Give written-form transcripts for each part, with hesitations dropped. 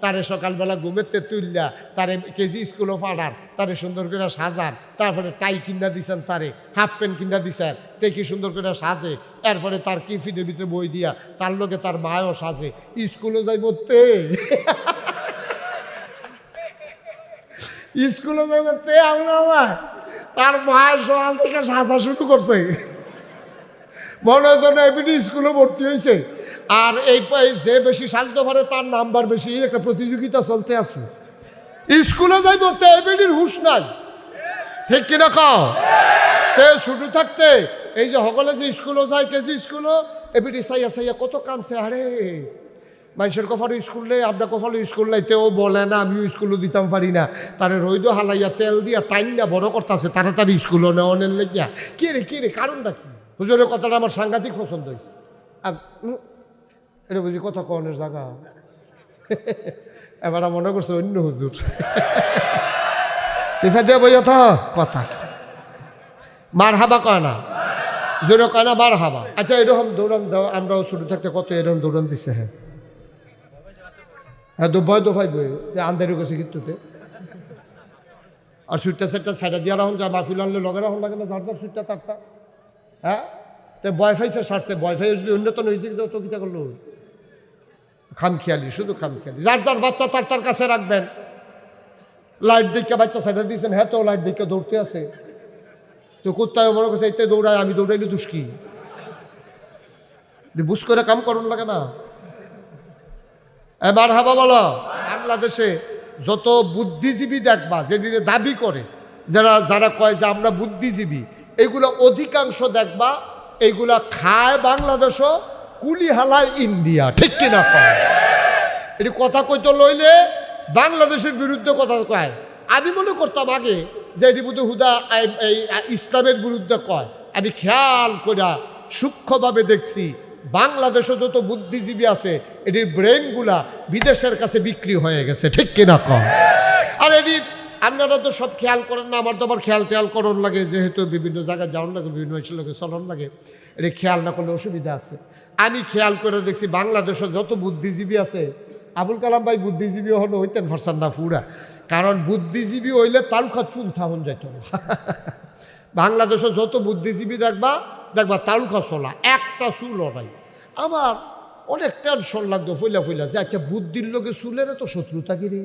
তারে সকালবেলা ঘুমেতে তুললা, তারে কেজি স্কুলও পাঠান, তারে সুন্দর করে সাজান, তারপরে টাই কিনা দিছেন, তারে হাফ প্যান্ট কিনা দিছেন, তে কি সুন্দর করে সাজে, এরপরে তার টিফিনের ভিতরে বই দিয়া তার লোকে তার মায়ও সাজে, স্কুলে যাইব তে স্কুলে যাইব তে আমার তার মায়ের সকাল থেকে সাজা শুরু করছে, মনে হয় যেন এমনি স্কুলে ভর্তি হয়েছে। আর এই যে বেশি সাজতে পারে তার নাম্বার বেশি, একটা প্রতিযোগিতা চলতে আছে। স্কুলে যাইব তে এমনির হুশ নাই, ঠিক কিনা খাও তে শুরু থাকতে এই যে সকলে যে স্কুলও যায়, কেজি স্কুলও এমনি চাইয়া চাইয়া কত কানছে, আরে মানুষের কফারও স্কুল নেই, আপনার কফারও স্কুল নাই, তেও বলে না আমিও স্কুলও দিতাম পারি না, তারে রইদ হালাইয়া তেল দিয়া টাইম না বড় করতেছে তাড়াতাড়ি স্কুলও নেওয়ানের লেগিয়া। কে রে কারণটা কি? হুজুরের কথাটা আমার সাংঘাতিক পছন্দ হয়েছে। এটা বুঝি কথা কনের জায়গা, এবার মনে করছে অন্য হুজুর সিফা দিয়ে বই কথা মার হাবা কয় না, জোরে কয় না মার হাবা। আচ্ছা এরকম দৌড়ান দাও, আমরাও শুরু থাকতে কত এরকম দৌড়ান দিচ্ছে। হ্যাঁ হ্যাঁ ভয় দোফাই বই আন্দারি গেছে কিন্তু আর সুইটটা সেটটা সাইডা দিয়া রাখুন, যা মাহফিল আনলে লগে রাখুন লাগে না, ঝাড় সুইটটা তারটা। হ্যাঁ তো বয়ফাইসে সারছে, বয়ফাই যদি উন্নতন হয়েছে কিন্তু তো কিটা করলো খামখেয়ালি, শুধু খামখেয়ালি। যার যার বাচ্চা তার কাছে রাখবেন। লাইট দিকে বাচ্চা সাইডা দিয়েছেন, হ্যাঁ তো লাইট দিকে দৌড়তে আছে, তো কোথায় মনে করছে এতে দৌড়ায়, আমি দৌড়াইলে দুষ্কি বুঝ করে কাম করুন লাগে না। এবার হাবা বলো, বাংলাদেশে যত বুদ্ধিজীবী দেখবা যেটি দাবি করে, যারা কয় যে আমরা বুদ্ধিজীবী, এগুলো অধিকাংশ দেখবা এইগুলা খায় বাংলাদেশও, কুলি হালায় ইন্ডিয়া, ঠিক কিনা কয়? এটি কথা কইতে লইলে বাংলাদেশের বিরুদ্ধে কথা কয়। আমি মনে করতাম আগে যে এটি বোধ হুদা এই ইসলামের বিরুদ্ধে কয়। আমি খেয়াল করে সূক্ষ্মভাবে দেখছি বাংলাদেশে যত বুদ্ধিজীবী আছে এটির ব্রেনগুলা বিদেশের কাছে বিক্রি হয়ে গেছে, ঠিক কিনা কয়? আর এটি আপনারা তো সব খেয়াল করেন না, আমার তো আবার খেয়াল করন লাগে, যেহেতু বিভিন্ন জায়গায় যাওয়ার লাগে, বিভিন্ন লোকে চলন লাগে, এটি খেয়াল না করলে অসুবিধা আছে। আমি খেয়াল করে দেখছি বাংলাদেশে যত বুদ্ধিজীবী আছে, আবুল কালাম ভাই বুদ্ধিজীবী হলে হইতেন ফারসান না পুরা, কারণ বুদ্ধিজীবী হইলে তালুখা চুল থাহন যাইত না। বাংলাদেশে যত বুদ্ধিজীবী দেখবা তালুখা চলা, একটা চুলও নাই। আমার অনেক টেনশন লাগতো ফইলা যে আচ্ছা বুদ্ধির লোকে চুলের তো শত্রুতা কি রে,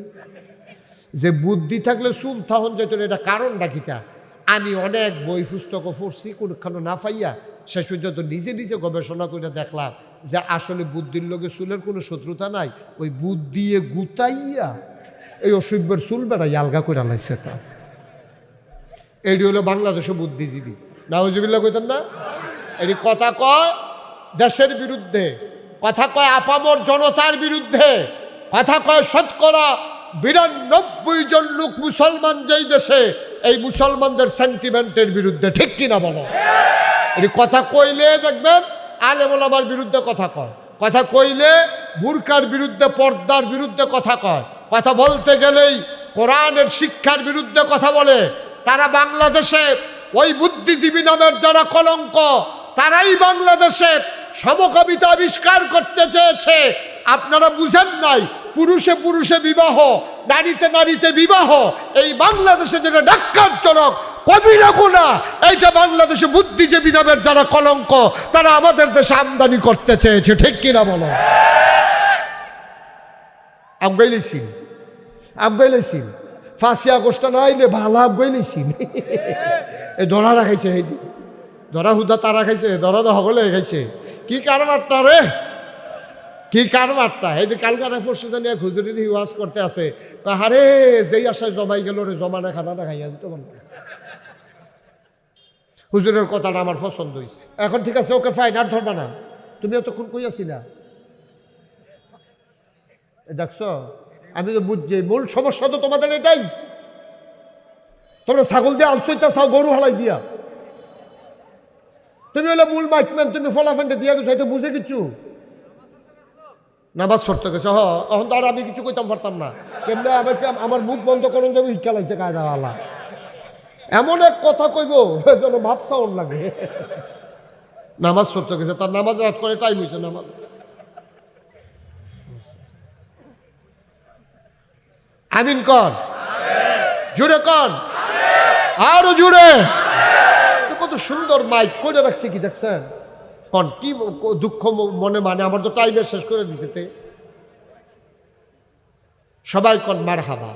যে বুদ্ধি থাকলে চুল থাহন যাইত না, এটা কারণটা কিটা? আমি অনেক বই পুস্তকও পড়ছি, কোনখানে না পাইয়া শেষ পর্যন্ত নিজে গবেষণা করে দেখলাম যে আসলে বুদ্ধির লোকে চুলের কোনো শত্রুতা নাই, ওই বুদ্ধিয়ে গুতাইয়া এই অসভ্যের চুল বেড়াই আলগা করে লাইছে। তা এটি হলো বাংলাদেশে বুদ্ধিজীবী। নাউজুবিল্লাহ কইতেন না? এটি কথা কয় দেশের বিরুদ্ধে, কথা কয় আপামর জনতার বিরুদ্ধে, কথা কয় শতকরা 92 জন লোক মুসলমান যেই দেশে, এই মুসলমানদের সেন্টিমেন্টের বিরুদ্ধে, ঠিক কিনা বলো? এটি কথা কইলে দেখবেন আলেম ওলামার বিরুদ্ধে কথা কয়, কথা কইলে বুরকার বিরুদ্ধে, পর্দার বিরুদ্ধে কথা কয়, কথা বলতে গেলেই কোরআনের শিক্ষার বিরুদ্ধে কথা বলে। তারা বাংলাদেশে ওই বুদ্ধিজীবী নামের যারা কলঙ্ক, তারাই বাংলাদেশে সমকামিতা আবিষ্কার করতে চেয়েছে। আপনারা বুঝেন নাই, পুরুষে পুরুষে বিবাহ, নারীতে নারীতে বিবাহ, এই বাংলাদেশে যেটা ন্যাক্কারজনক কবিরা গুনাহ, এইটা বাংলাদেশে বুদ্ধিজীবী নামের যারা কলঙ্ক, তারা আমাদের দেশে আমদানি করতে চেয়েছে, ঠিক কিনা বলো? আফগাইলেছি 5 আগস্ট নয় রে, ভালো আফগাইলেছি এই ধরা রাখাইছে, এই ধরা হুদা তারা খাইছে, ধরা তো সকলে খাইছে। কি কারবারটা রে, কি কারবারটা! এই যে কালকাটা পরশু জানিয়া হুজুরি ওয়াজ করতে আছে, আরে যেই আশায় জমাই গেল রে, জমানা খানাটা খাইয়া দিত বল। হুজুরের কথাটা আমার পছন্দ হয়েছে। এখন ঠিক আছে, ওকে ফাইন, আর ধরবা না। তুমি এতক্ষণ কই আছিলা? দেখছো, আমি তো বুঝছি মূল সমস্যা তো তোমাদের এটাই। তোমরা ছাগল দিয়ে আলসইতা চাও, গরু হালাই দিয়া। তুমি হলে মূল মাইকম্যান, তুমি ফলাফেন্ডে দিয়া গেছো, হয়তো বুঝে কিছু নামাজ পড়তে গেছে। এখন তো আর আমি কিছু কইতাম পারতাম না, কেমনে আমাকে আমার মুখ বন্ধ করুন যাবো, শিক্ষা লাগছে কায়দাওয়ালা। এমন এক কথা কইব যেন ভাবসাউন লাগে। নামাজ পড়তে গেছে, তার নামাজ রাত করে টাইম হয়েছে নামাজ। আমিন কন, জুড়ে কন, আরো জুড়ে। কত সুন্দর মাইক করে রাখছে, কি দেখছেন? কন কি দুঃখ মনে, মানে আমার তো টাইমের শেষ করে দিছে। সবাই কন মারহাবা।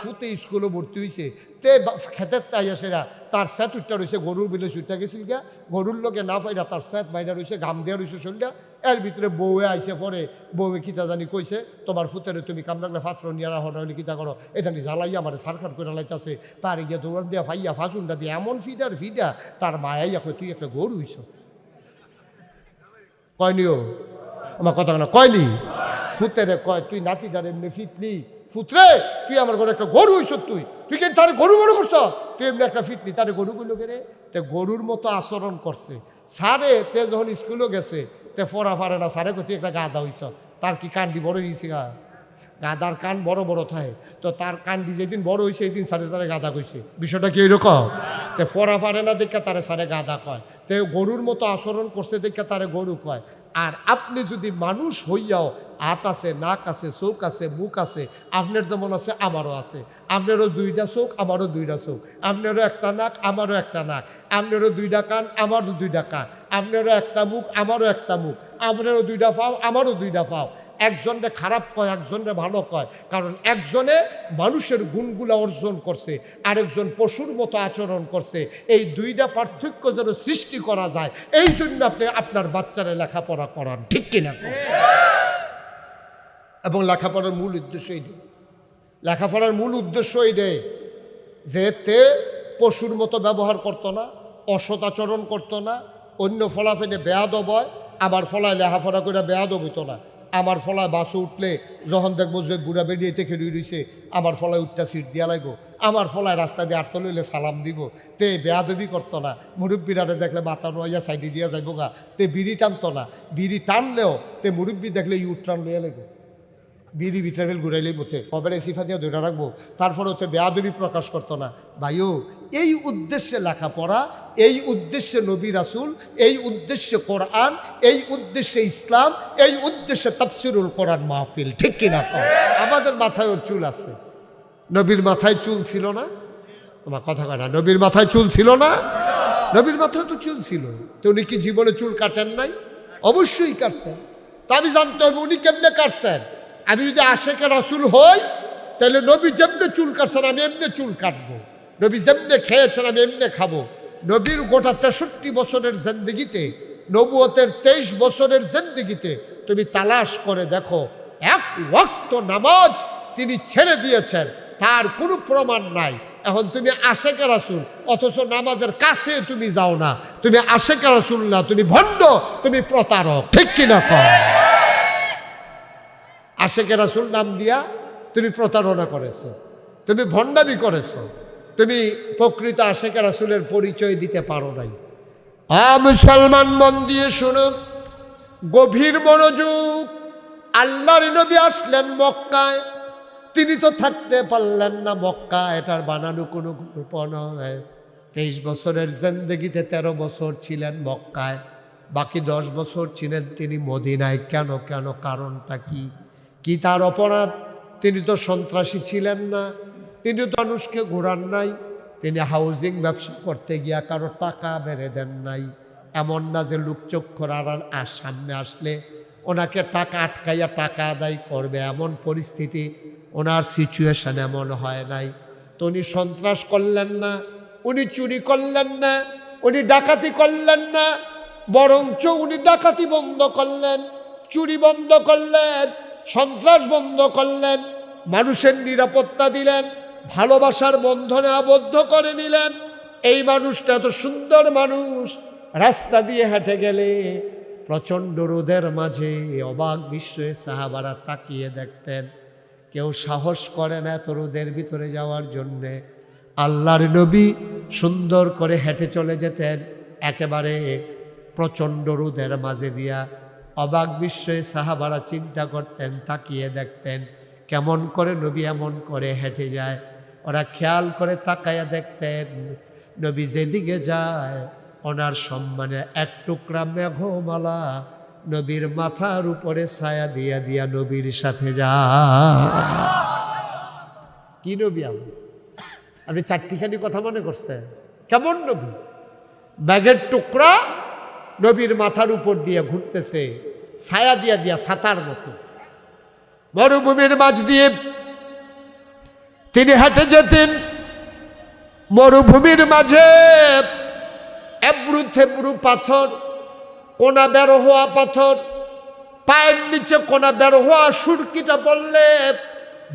ফুতে স্কুলে ভর্তি হয়েছে, তে খেতের তাই আসেরা তার স্যাত উঠটা রয়েছে, গরুর বিলে সুইটা গেছিল গিয়া, গরুর লোকে না পাইরা তার স্যাত বাইরা রয়েছে, গাম দেওয়া রয়েছে শরীরটা। এর ভিতরে বউয়ে আইসে পরে, বউয়ে কিতা জানি কইছে, তোমার ফুতেরে তুমি কামরাগলে পাত্র নিয়ে রাখো, হলে কিতা করো, এটা নি জ্বালাইয়া আমার সারখার করে লাইতেছে। তার গিয়া দৌড়ান দিয়া ফাইয়া ফাঁসুনটা দিয়ে এমন ফিডা তার মায়াইয়া কই, তুই একটা গরু হইছ। কয়নিও আমার কথা না, কয়নি? ফুতেরে কয়, তুই নাতিটার এমনি ফিটলি, ফুতরে তুই আমার ঘরে একটা গরু হইছ, তুই কেন তার গরু মনে করছ? তুই এমনি একটা ফিটলি, তারে গরু গুলো কেড়ে তে গরুর মতো আচরণ করছে। সারে তে যখন স্কুলে গেছে, তে ফোরা ফারে না, সারে তুই একটা গাদা হইছ। তার কি কান্ডি বড় হয়েছে? গাদার কান বড় বড় থাকে, তো তার কান্ডি যেদিন বড় হয়েছে এই দিন সারে তারে গাদা কইছে। বিষয়টা কি এরকম? তে ফোরা ফারে না দেখে তারে সারে গাদা কয়, তে গরুর মতো আচরণ করছে দেখে তারে গরু কয়। আর আপনি যদি মানুষ হইয়াও, হাত আছে, নাক আছে, চোখ আছে, মুখ আছে, আপনার যেমন আছে আমারও আছে। আপনারও দুইটা চোখ, আমারও দুইটা চোখ। আপনারও একটা নাক, আমারও একটা নাক। আপনারও দুইটা কান, আমারও দুইটা কান। আপনারও একটা মুখ, আমারও একটা মুখ। আপনারও দুইটা পাও, আমারও দুইটা পাও। একজনরে খারাপ কয়, একজনরে ভালো কয়, কারণ একজনে মানুষের গুণগুলা অর্জন করছে, আরেকজন পশুর মতো আচরণ করছে। এই দুইটা পার্থক্য যেন সৃষ্টি করা যায়, এই জন্য আপনি আপনার বাচ্চারা লেখাপড়া করান, ঠিক কিনা? এবং লেখাপড়ার মূল উদ্দেশ্য এইটাই, লেখাপড়ার মূল উদ্দেশ্য এইটাই যে তে পশুর মতো ব্যবহার করতো না, অসৎ আচরণ করতো না, অন্য ফলাফেনে বেয়াদব হয়। আমার ফলায় লেখাপড়া করে বেয়াদব হইতো না। আমার ফলায় বাসে উঠলে যখন দেখবো যে বুড়া বেরিয়ে থেকে রইছে, আমার ফলায় উঠটা সিট দিয়া লাগবো। আমার ফলায় রাস্তা দিয়ে আটতে লইলে সালাম দিব, তে বেয়াদবি করতো না। মুরব্বীরারে দেখলে মাথা নোয়া সাইডে দিয়া যাইব গা, তে বিড়ি টানতো না। বিড়ি টানলেও তে মুরব্বী দেখলে ইউট টান লইয়া লাগবো, বিড়ি ভিতরে ঘুরাইলেই মতে কবে সিফা দিয়ে ধরে রাখবো। তারপরে ওতে বেয়াদবি প্রকাশ করতো না। ভাইও, এই উদ্দেশ্যে লেখাপড়া, এই উদ্দেশ্যে নবী রাসূল, এই উদ্দেশ্যে কোরআন, এই উদ্দেশ্যে ইসলাম, এই উদ্দেশ্যে তাফসীরুল কোরআন মাহফিল, ঠিক কিনা? আমাদের মাথায়ও চুল আছে, নবীর মাথায় চুল ছিল না? তোমার কথা কয় না, নবীর মাথায় চুল ছিল না? নবীর মাথায় তো চুল ছিল, তো উনি কি জীবনে চুল কাটেন নাই? অবশ্যই কাটছেন। তা আমি জানতে হবে উনি কেমনে কাটছেন। আমি যদি আশেকে রাসূল হই, তাহলে নবী যেমনে চুল কাটছেন আমি এমনি চুল কাটবো, নবী যেমনে খেয়েছেন আমি এমনি খাবো। নবীর গোটা 63 বছরের জিন্দেগিতে, নবুয়তের 23 বছরের জিন্দেগিতে তুমি তালাশ করে দেখো, এক ওয়াক্ত নামাজ তিনি ছেড়ে দিয়েছেন, তার কোনো প্রমাণ নাই। এখন তুমি আশেকে রাসূল, অথচ নামাজের কাছে তুমি যাও না, তুমি আশেকে রাসূল না, তুমি ভণ্ড, তুমি প্রতারক, ঠিক কিনা? আশেকে রাসূল নাম দিয়া তুমি প্রতারণা করেছো, তুমি ভণ্ডামি করেছো, তুমি প্রকৃত আশেকে রাসূলের পরিচয় দিতে পারো নাই। মুসলমান মন দিয়ে শুনো, গভীর মনোযোগ। আল্লাহর নবী আসলেন মক্কায়, তিনি তো থাকতে পারলেন না মক্কা, এটার বানানো কোনো গল্প নয়। 23 বছরের জিন্দেগিতে 13 বছর ছিলেন মক্কায়, বাকি 10 বছর ছিলেন তিনি মদিনায়। কেন? কারণটা কি? কি তার অপরাধ? তিনি তো সন্ত্রাসী ছিলেন না, তিনি তো মানুষকে ঘোরান নাই, তিনি হাউজিং ব্যবসা করতে গিয়া কারো টাকা বেড়ে দেন নাই। এমন না যে লোকচক্ষুর আর সামনে আসলে ওনাকে টাকা আটকাইয়া টাকা আদায় করবে, এমন পরিস্থিতি ওনার সিচুয়েশন এমন হয় নাই। তো উনি সন্ত্রাস করলেন না, উনি চুরি করলেন না, উনি ডাকাতি করলেন না, বরঞ্চ উনি ডাকাতি বন্ধ করলেন, চুরি বন্ধ করলেন, সন্ত্রাস বন্ধ করলেন, মানুষের নিরাপত্তা দিলেন, ভালোবাসার বন্ধনে আবদ্ধ করে নিলেন। এই মানুষটা এত সুন্দর মানুষ, রাস্তা দিয়ে হেঁটে গেলে প্রচণ্ড রোদের মাঝে অবাক বিস্ময়ে সাহাবারা তাকিয়ে দেখতেন, কেউ সাহস করে না এত রোদের ভিতরে যাওয়ার জন্যে। আল্লাহর নবী সুন্দর করে হেঁটে চলে যেতেন একেবারে প্রচণ্ড রোদের মাঝে দিয়া। অবাক বিস্ময়ে সাহাবারা চিন্তা করতেন, তাকিয়ে দেখতেন কেমন করে নবী এমন করে হেঁটে যায়। ওরা খেয়াল করে তাকাইয়া দেখতেন নবী যেদিকে যায় ওনার সম্মানে এক টুকরা মেঘমালা নবীর মাথার উপরে ছায়া দিয়া দিয়া নবীর সাথে যায়। কি নবী আপনি চারটিখানি কথা মনে করছেন? কেমন নবী? ব্যাগের টুকরা নবীর মাথার উপর দিয়ে ঘুরতেছে, ছায়া দিয়া দিয়া ছাতার মতো। মরুভূমির মাঝ দিয়ে তিনি হেঁটে যেতেন। মরুভূমির মাঝে এবড়ু থেবড়ু পাথর, কোনা বের হওয়া পাথর, পায়ের নিচে কোনা বের হওয়া সুরকিটা পড়লে,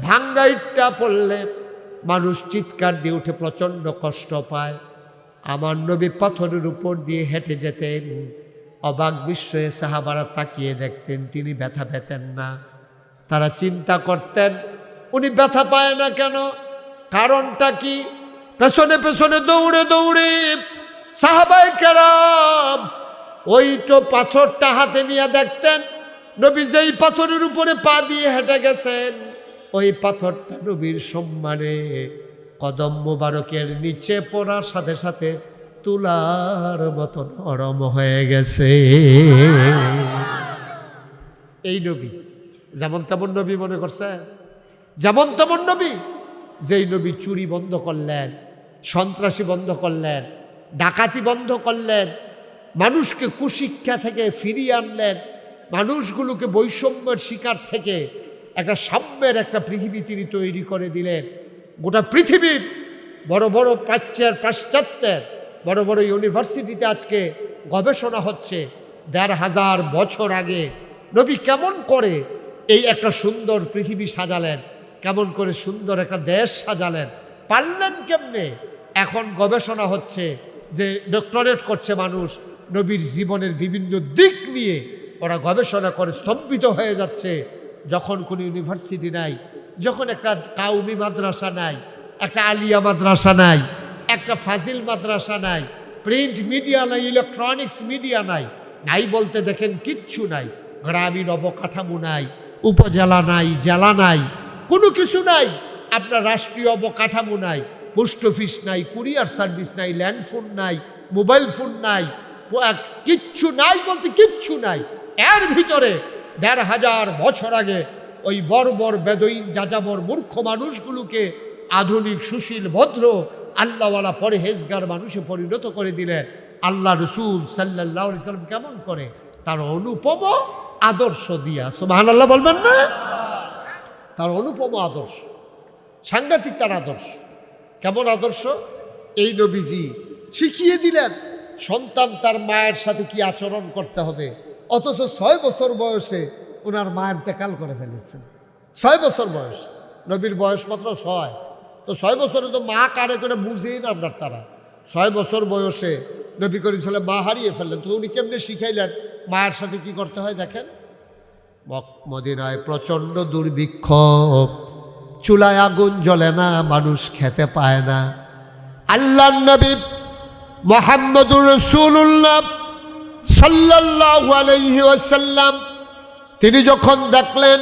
ভাঙ্গা ইটটা পড়লে মানুষ চিৎকার দিয়ে উঠে প্রচণ্ড কষ্ট পায়। আমার নবী পাথরের উপর দিয়ে হেঁটে যেতেন। অবাক বিস্ময়ে সাহাবারা তাকিয়ে দেখতেন, তিনি ব্যথা পেতেন না। তারা চিন্তা করতেন উনি ব্যথা পায় না কেন, কারণটা কি? পেছনে পেছনে দৌড়ে দৌড়ে সাহাবায়ে কেরাম ওই তো পাথরটা হাতে নিয়ে দেখতেন নবী যেই পাথরের উপরে পা দিয়ে হেঁটে গেছেন, ওই পাথরটা নবীর সম্মানে কদম মোবারকের নিচে পড়ার সাথে সাথে তুলার মতো নরম হয়ে গেছে। এই নবী যেমন তেমন নবী মনে করছে? যেমন তেমন নবী? যেই নবী চুরি বন্ধ করলেন, সন্ত্রাসী বন্ধ করলেন, ডাকাতি বন্ধ করলেন, মানুষকে কুশিক্ষা থেকে ফিরিয়ে আনলেন, মানুষগুলোকে বৈষম্যের শিকার থেকে একটা সাম্যের একটা পৃথিবী তিনি তৈরি করে দিলেন। গোটা পৃথিবীর বড় বড় প্রাচ্যের পাশ্চাত্যের বড় বড় ইউনিভার্সিটিতে আজকে গবেষণা হচ্ছে ১৫০০ বছর আগে নবী কেমন করে এই একটা সুন্দর পৃথিবী সাজালেন, কেমন করে সুন্দর একটা দেশ সাজালেন, পারলেন কেমনে? এখন গবেষণা হচ্ছে যে ডক্টরেট করছে মানুষ নবীর জীবনের বিভিন্ন দিক নিয়ে, ওরা গবেষণা করে স্তম্ভিত হয়ে যাচ্ছে। যখন কোনো ইউনিভার্সিটি নাই, যখন একটা কাউমি মাদ্রাসা নাই, একটা আলিয়া মাদ্রাসা নাই, একটা ফাজিল মাদ্রাসা নাই, প্রিন্ট মিডিয়া নাই, ইলেকট্রনিক্স মিডিয়া নাই, নাই বলতে দেখেন কিচ্ছু নাই, গ্রামীণ অবকাঠামো নাই, উপজেলা নাই, জেলা নাই, কোনো কিছু নাই, আপনার রাষ্ট্রীয় অবকাঠামো নাই, পোস্ট অফিস নাই, কুরিয়ার সার্ভিস নাই, ল্যান্ডফোন নাই, মোবাইল ফোন নাই, কিচ্ছু নাই বলতে কিচ্ছু নাই। এর ভিতরে ১৫০০ বছর আগে ওই বর্বর বেদইন যাযাবর মূর্খ মানুষগুলোকে আধুনিক সুশীল ভদ্র আল্লাহওয়ালা পরহেজগার মানুষে পরিণত করে দিলেন। আল্লাহ রসুল সাল্লাল্লাহু আলাইহি সাল্লাম কেমন করে তার অনুপম আদর্শ দিয়া, সুবহানাল্লাহ বলবেন না? তার অনুপম আদর্শ, সাংঘাতিক তার আদর্শ। কেমন আদর্শ? এই নবীজি শিখিয়ে দিলেন সন্তান তার মায়ের সাথে কি আচরণ করতে হবে। অথচ ৬ বছর বয়সে ওনার মা ইন্তেকাল করে ফেলেছেন। ৬ বছর বয়স, নবীর বয়স মাত্র ৬। তো ৬ বছরে তো মা কারে করে বুঝেই না আপনার তারা। ৬ বছর বয়সে নবী করিম সাল্লাল্লাহু মা হারিয়ে ফেললেন। তো উনি কেমনে শিখাইলেন মায়ের সাথে কি করতে হয়? দেখেন, মদিনায় প্রচণ্ড দুর্ভিক্ষ, চুলায় আগুন জ্বলে না, মানুষ খেতে পায় না। আল্লাহর নবী মুহাম্মদুর রাসূলুল্লাহ সাল্লাল্লাহু আলাইহি ওয়াসাল্লাম তিনি যখন দেখলেন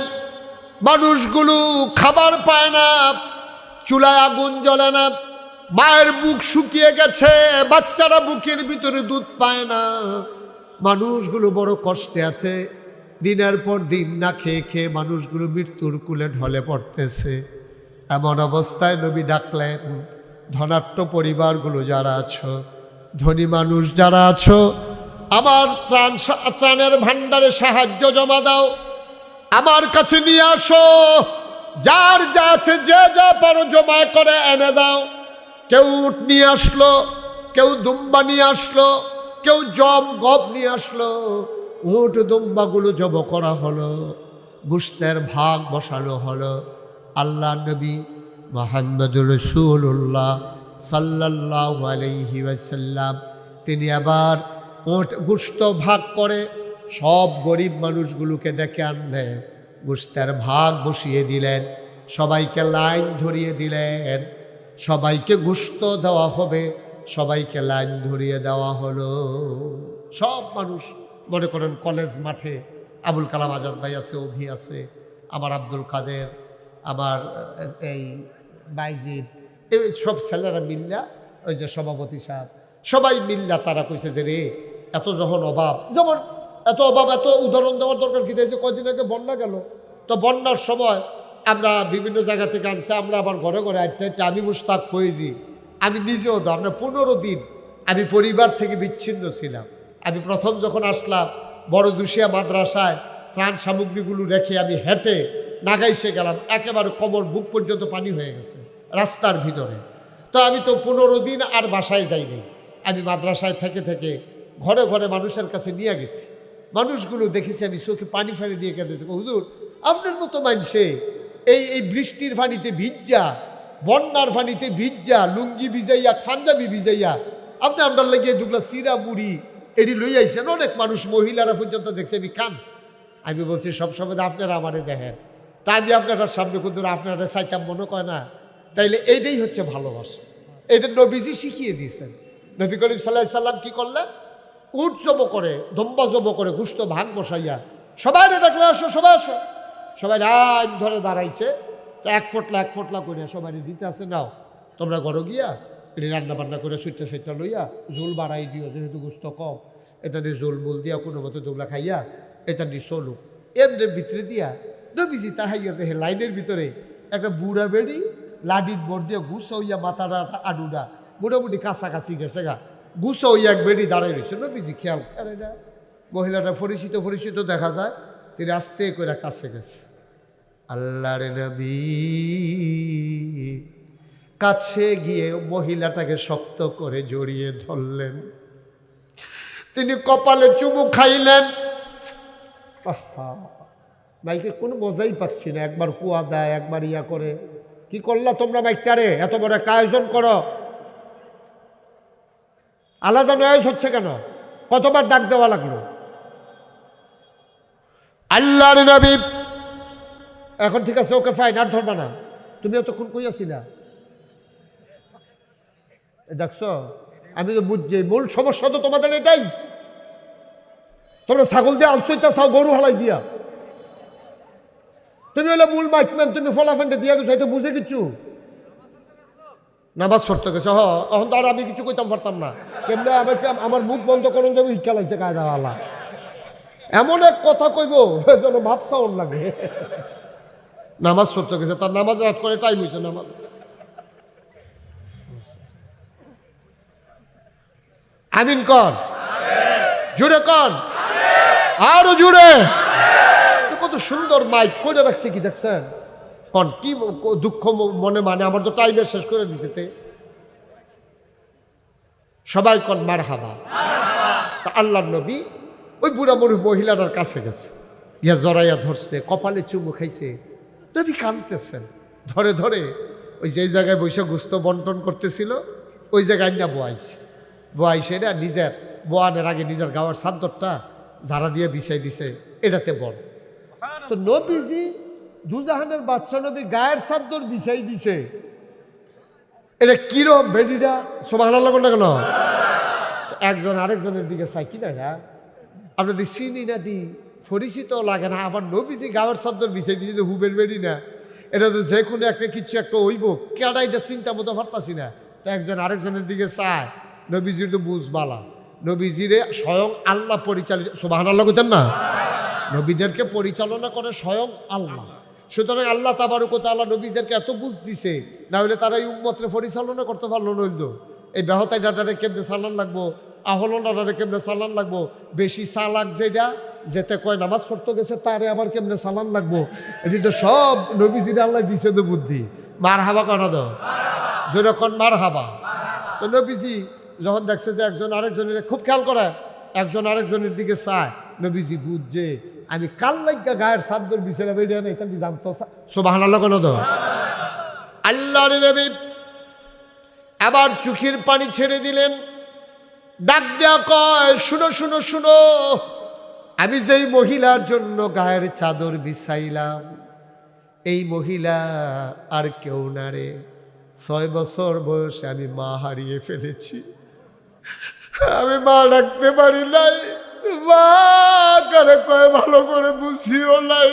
মানুষগুলো খাবার পায় না, চুলায় আগুন জ্বলে না, মায়ের বুক শুকিয়ে গেছে, বাচ্চারা বুকের ভিতরে দুধ পায় না, মানুষগুলো বড় কষ্টে আছে, দিনের পর দিন না খেয়ে খেয়ে মানুষগুলো মৃত্যুর কুলে ঢলে পড়তেছে। এমন অবস্থায় নবী ডাকলেন, ধনাঢ্য পরিবারগুলো যারা আছো, ধনী মানুষ যারা আছো, আমার ত্রাণের ভাণ্ডারে সাহায্য জমা দাও, আমার কাছে নিয়ে আসো, যার যা আছে যে যা পারো জমা করে এনে দাও। কেউ উট নিয়ে আসলো, কেউ দুম্বা নিয়ে আসলো, কেউ জব গব নিয়ে আসলো। উট দুম্বাগুলো জব করা হলো, গোশতের ভাগ বসানো হলো। আল্লাহ নবী মুহাম্মদুর রাসূলুল্লাহ সাল্লাল্লাহু আলাইহি ওয়াসাল্লাম তিনি আবার ওট গোশত ভাগ করে সব গরিব মানুষগুলোকে ডেকে আনলেন, গোশতের ভাগ বসিয়ে দিলেন, সবাইকে লাইন ধরিয়ে দিলেন, সবাইকে গোশত দেওয়া হবে, সবাইকে লাইন ধরিয়ে দেওয়া হলো। সব মানুষ মনে করেন কলেজ মাঠে আবুল কালাম আজাদ ভাই আছে, অভি আছে, আমার আব্দুল কাদের, আমার এই বাইজিদ, এই সব ছেলেরা মিল্লা, ওই যে সভাপতি সাহেব, সবাই মিল্লা তারা কইছে যে রে এত যখন অভাব, যেমন এত অভাব, এত উদাহরণ দেওয়ার দরকার কি? দিয়েছে কয়দিন আগে বন্যা গেল, তো বন্যার সময় আমরা বিভিন্ন জায়গা থেকে আনছি, আমরা আবার ঘরে ঘরে আটটা আমি মুশতাক ফয়েজি, আমি নিজেও তো আপনার 15 দিন আমি পরিবার থেকে বিচ্ছিন্ন ছিলাম। আমি প্রথম যখন আসলাম বড় দুশিয়া মাদ্রাসায় ত্রাণ সামগ্রীগুলো রেখে আমি হেঁটে নাগাইশে গেলাম, একেবারে কোমর বুক পর্যন্ত পানি হয়ে গেছে রাস্তার ভিতরে। তো আমি তো 15 দিন আর বাসায় যাইনি, আমি মাদ্রাসায় থেকে থেকে ঘরে ঘরে মানুষের কাছে নিয়ে গেছি। মানুষগুলো দেখেছি আমি চোখে পানি ফেলে দিয়ে কেঁদেছি, হুজুর আপনার মতো মানুষে এই বৃষ্টির পানিতে ভিজা, বন্যার পানিতে ভিজা, লুঙ্গি ভিজাইয়া পাঞ্জাবি ভিজাইয়া আপনি আমরা লেগে দুগলা সিরা মুড়ি এটি লই আইছেন। অনেক মানুষ মহিলারা পর্যন্ত দেখছে আমি কামস। আমি বলছি সবসময় আপনারা আমারে দেখেন, তা আমি আপনার সামনে কিন্তু আপনারা চাইতাম মনে কয় না। তাইলে এইটাই হচ্ছে ভালোবাসা, এটা নবীজি শিখিয়ে দিয়েছেন। নবী করিম সাল্লাল্লাহু আলাইহি সাল্লাম কি করলেন? উট জব করে, দম্বা জব করে, গুস্ত ভাগ বসাইয়া সবাই ডাকলে আসো, সবাই আসো, সবাই লাইন ধরে দাঁড়াইছে। তো এক ফোটলা করে সবাই দিতে আছে, নাও তোমরা ঘরে গিয়া এটি রান্না বান্না করে সুইটটা লইয়া ঝোল বাড়াই দিও, যেহেতু গুস্ত কম এটা নিয়ে ঝোল মোল দিয়া কোনো মতো দোগলা খাইয়া এটা নিয়ে চলুক। এমনি ভিতরে দিয়া নবীজি তাহাইয়া দেখে লাইনের ভিতরে একটা বুড়া বেড়ি লাডির বোর দিয়ে গুছা হইয়া মাথাটা আডুডা মোটামুটি কাছাকাছি গেছে গা, গুছা হইয়া এক বেড়ি দাঁড়াই রয়েছে। নবীজি খেয়াল করে না, মহিলাটা পরিচিত দেখা যায়, তিনি আস্তে করে কাছে গেছে। আল্লাহর নবী কাছে গিয়ে মহিলাটাকে শক্ত করে জড়িয়ে ধরলেন, তিনি কপালে চুমু খাইলেন। মাইকে কোনো মজাই পাচ্ছি না, একবার কুয়া দেয়, একবার ইয়া করে। কি করলা তোমরা মাইকটারে? এত বড় একটা আয়োজন করো, আলাদা নয়েজ হচ্ছে কেন? কতবার ডাক দেওয়া লাগলো? আল্লাহর নবী এখন ঠিক আছে, ওকে ফাইন, আর ধরবা না। তুমি এতক্ষণ কইয়াছিলা, দেখছো? আমি তো বুঝছি মূল সমস্যা তো তোমাদের এটাই। তোমরা ছাগল দিয়ে আলসইতা চাও, গরু হালাই দিয়া। তুমি হলে মূল মাইকম্যান, তুমি ফলাফেন্টে দিয়া গেছো, এটা বুঝে কিচ্ছু নামাজ পড়তে গেছো। এখন তো আর আমি কিছু কইতাম পারতাম না, কেমনে আমাকে আমার মুখ বন্ধ করুন যাবে, শিক্ষা লাগছে কায়দা আল্লাহ। এমন এক কথা কইব যেন ভাবসাউন লাগে। নামাজ পড়তে গেছে, তার নামাজ রাত করে টাইম হয়েছে নামাজ। আমিন কন, জুড়ে কন, আরো জুড়ে। কত সুন্দর মাইক করে রাখছে, কি দেখছেন? কন কি দুঃখ মনে, মানে আমার তো টাইমের শেষ করে দিছে। সবাই কন মারহাবা। তা আল্লাহর নবী ওই বুড়া মহিলাটার কাছে গেছে, ইয়া জড়াইয়া ধরছে, কপালে চুমু খাইছে। নবী কাঁদতেছেন, ধরে ধরে ওই যে জায়গায় বৈশা গুস্ত বন্টন করতেছিল ওই জায়গায় না বোয়াইছে না, নিজের বোয়ানের আগে নিজের গাওয়ার চাদরটা ঝাড়া দিয়ে বিছাই দিছে, এটাতে বল। তো নবীজি দুজাহানের বাদশা নবী গায়ের চাদর বিছাই দিছে, এটা কিরম বেডিটা? সুবহানাল্লাহ না কেন? একজন আরেকজনের দিকে চাই, কি না আপনাদের চিনি না দি পরিচিত লাগে না, আবার নবীজি গাওয়ার চাদর বিছাই দিয়েছে, হুবের বেডি না, এটা তো যে কোনো একটা কিছু একটা হইব, কেডা এটা চিন্তা মতো পারতাছি না। তো একজন আরেকজনের দিকে চায়, নবীজির তো বুঝবালা, নবীজিরে স্বয়ং আল্লাহ পরিচালিত। সুবহানাল্লাহ কইতেন না? নবীদেরকে পরিচালনা করে স্বয়ং আল্লাহ। সুতরাং আল্লাহ তাবারক ওয়া তাআলা নবীদেরকে এত বুঝ দিছে, না হলে তারা এই উম্মতরে পরিচালনা করতে পারলো নইল। এই বেহতাই ডাটারে কেমনে চালান লাগবো, আহলন ডাটারে কেমনে চালান লাগবো, বেশি চালাক যেটা যেতে কয় নামাজ পড়তে গেছে তারে আবার কেমনে চালান লাগবো, এটি তো সব নবীজির আল্লাহ দিছে তো বুদ্ধি। মার হাবা করা দাও, যেরকম মার হাবা। তো নবীজি যখন দেখছে যে একজন আরেকজনের খুব খেয়াল করে, একজন আরেকজনের দিকে চায়, নবীজি বুঝছে আমি কাল লাগা গায়ের চাদর বিছানা বেরিয়ে না, এটা জানতো। সুবহানাল্লাহ কেন দাও? আল্লাহর নবী আবার চোখের পানি ছেড়ে দিলেন, ডাক দেয়া কয়, শুনো শুনো শুনো, আমি যেই মহিলার জন্য গায়ের চাদর বিছাইলাম, এই মহিলা আর কেউ না রে। 6 বছর বয়সে আমি মা হারিয়ে ফেলেছি, আমি মা ডাকতে পারি নাই, মা কারে কয় ভালো করে বুঝিও নাই।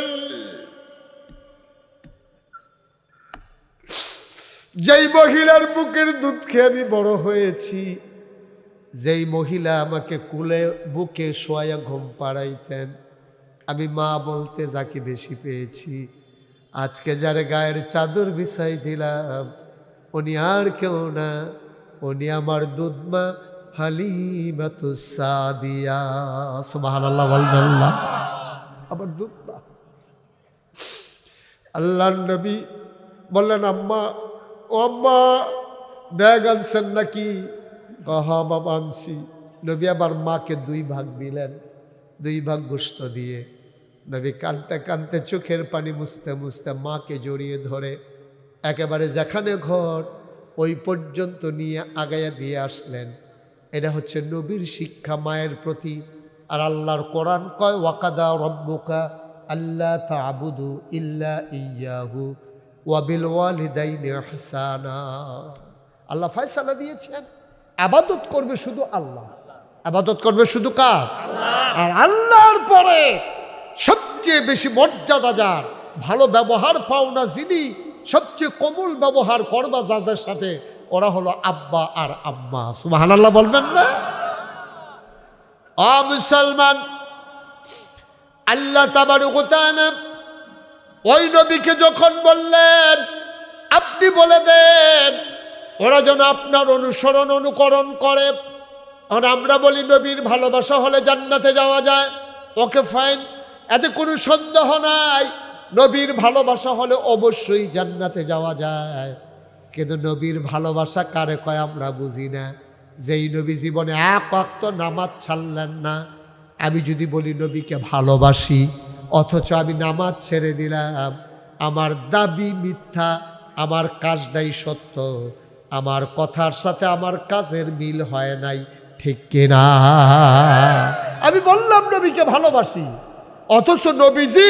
যেই মহিলার বুকের দুধ খেয়ে আমি বড় হয়েছি, যেই মহিলা আমাকে কুলে বুকে শোয়া ঘুম পাড়াইতেন, আমি মা বলতে যাকে বেশি পেয়েছি, আজকে যার গায়ের চাদর বিছাই দিলাম উনি আর কেউ না, উনি আমার দুধমা হালিমাতুস সাদিয়া। সুবহানাল্লাহ বলবেন না? আমার দুধমা। আল্লাহর নবী বললেন, আম্মা, ও আম্মা, ব্যাগ আনছেন নাকি? হা বাবা আনছি। নবী আবার মাকে 2 ভাগ দিলেন, 2 ভাগ গোশত দিয়ে নবী কাঁদতে কাঁদতে চোখের পানি মুছতে মুছতে মাকে জড়িয়ে ধরে একেবারে যেখানে ঘর ওই পর্যন্ত নিয়ে আগাইয়া দিয়ে আসলেন। এটা হচ্ছে নবীর শিক্ষা মায়ের প্রতি। আর আল্লাহর কোরআন কয়, ওয়াকাদা রব্বুকা আল্লা তা'বুদু ইল্লা ইয়াহু ওয়া বিল ওয়ালিদাইনি ইহসানা। আল্লাহ ফয়সালা দিয়েছেন ইবাদত করবে শুধু আল্লাহ। ইবাদত করবে শুধু কার? আর আল্লাহর পরে সবচেয়ে বেশি মর্যাদা যার, ভালো ব্যবহার পাওনা যিনি, সবচেয়ে কোমল ব্যবহার করবা যাদের সাথে, ওরা হলো আব্বা আর আম্মা। সুবহানাল্লাহ বলবেন না? ও মুসলমান, আল্লাহ তাবারক ওয়া তাআলা ওই নবীকে যখন বললেন আপনি বলে দেন ওরা যেন আপনার অনুসরণ অনুকরণ করে। আর আমরা বলি নবীর ভালোবাসা হলে জান্নাতে যাওয়া যায়। ওকে ফাইন, এতে কোনো সন্দেহ নাই, নবীর ভালোবাসা হলে অবশ্যই জান্নাতে যাওয়া যায়। কিন্তু নবীর ভালোবাসা কারে কয় আমরা বুঝি না। যেই নবী জীবনে 1 ওয়াক্ত নামাজ ছাড়লেন না। আমি যদি বলি নবীকে ভালোবাসি অথচ আমি নামাজ ছেড়ে দিলাম, আমার দাবি মিথ্যা, আমার কাজটাই সত্য, আমার কথার সাথে আমার কাজের মিল হয় নাই, ঠিক কিনা? আমি বললাম নবীকে ভালোবাসি অথচ নবীজি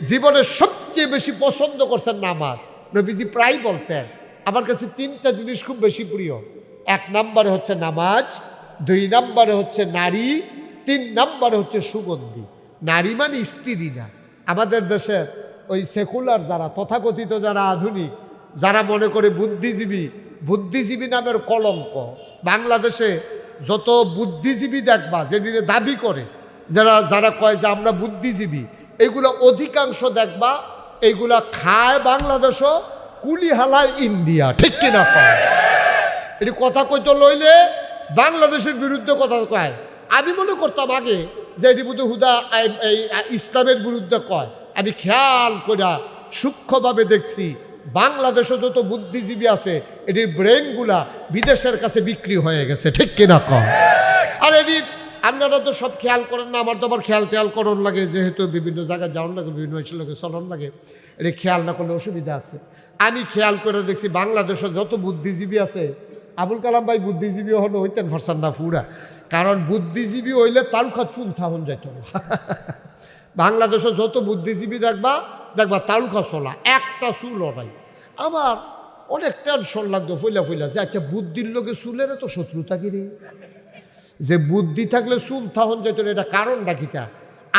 জীবনের সবচেয়ে বেশি পছন্দ করছেন নামাজ। নবীজি প্রায় বলতেন আমার কাছে 3টা জিনিস খুব বেশি প্রিয়। 1 নম্বরে হচ্ছে নামাজ, 2 নম্বরে হচ্ছে নারী, 3 নম্বরে হচ্ছে সুগন্ধি। নারী মানে স্ত্রী না। আমাদের দেশের ওই সেকুলার যারা, তথাকথিত যারা আধুনিক, যারা মনে করে বুদ্ধিজীবী নামের কলঙ্ক। বাংলাদেশে যত বুদ্ধিজীবী দেখবা, যেদিনে দাবি করে, যারা কয় যে আমরা বুদ্ধিজীবী, এগুলো অধিকাংশ দেখবা এইগুলা খায় বাংলাদেশও, কুলি হালায় ইন্ডিয়া, ঠিক কিনা কয়? এটি কথা কইতে লইলে বাংলাদেশের বিরুদ্ধে কথা কয়। আমি মনে করতাম আগে যে এটি বুধ হুদা এই ইসলামের বিরুদ্ধে কয়। আমি খেয়াল করে সূক্ষ্মভাবে দেখছি বাংলাদেশে যত বুদ্ধিজীবী আছে এটির ব্রেনগুলা বিদেশের কাছে বিক্রি হয়ে গেছে, ঠিক কিনা কয়? আর এটি আপনারা তো সব খেয়াল করেন না, আমার তো আবার খেয়াল করন লাগে, যেহেতু বিভিন্ন জায়গায় যাওয়ার লাগে, বিভিন্ন লোকে চলন লাগে, এটি খেয়াল না করলে অসুবিধা আছে। আমি খেয়াল করে দেখছি বাংলাদেশে যত বুদ্ধিজীবী আছে, আবুল কালাম ভাই বুদ্ধিজীবী হলো হইতেন ফরসান না পুরা, কারণ বুদ্ধিজীবী হইলে তালুকা চুল থাহন যাইত না। বাংলাদেশে যত বুদ্ধিজীবী দেখবা তালুকা চলা, একটা চুলও নাই। আমার অনেক টেনশন লাগতো ফইলা যে আচ্ছা বুদ্ধির লোকে চুলের তো শত্রুতা কি রে, যে বুদ্ধি থাকলে চুল থাহন যাইত না, এটা কারণটা কিটা?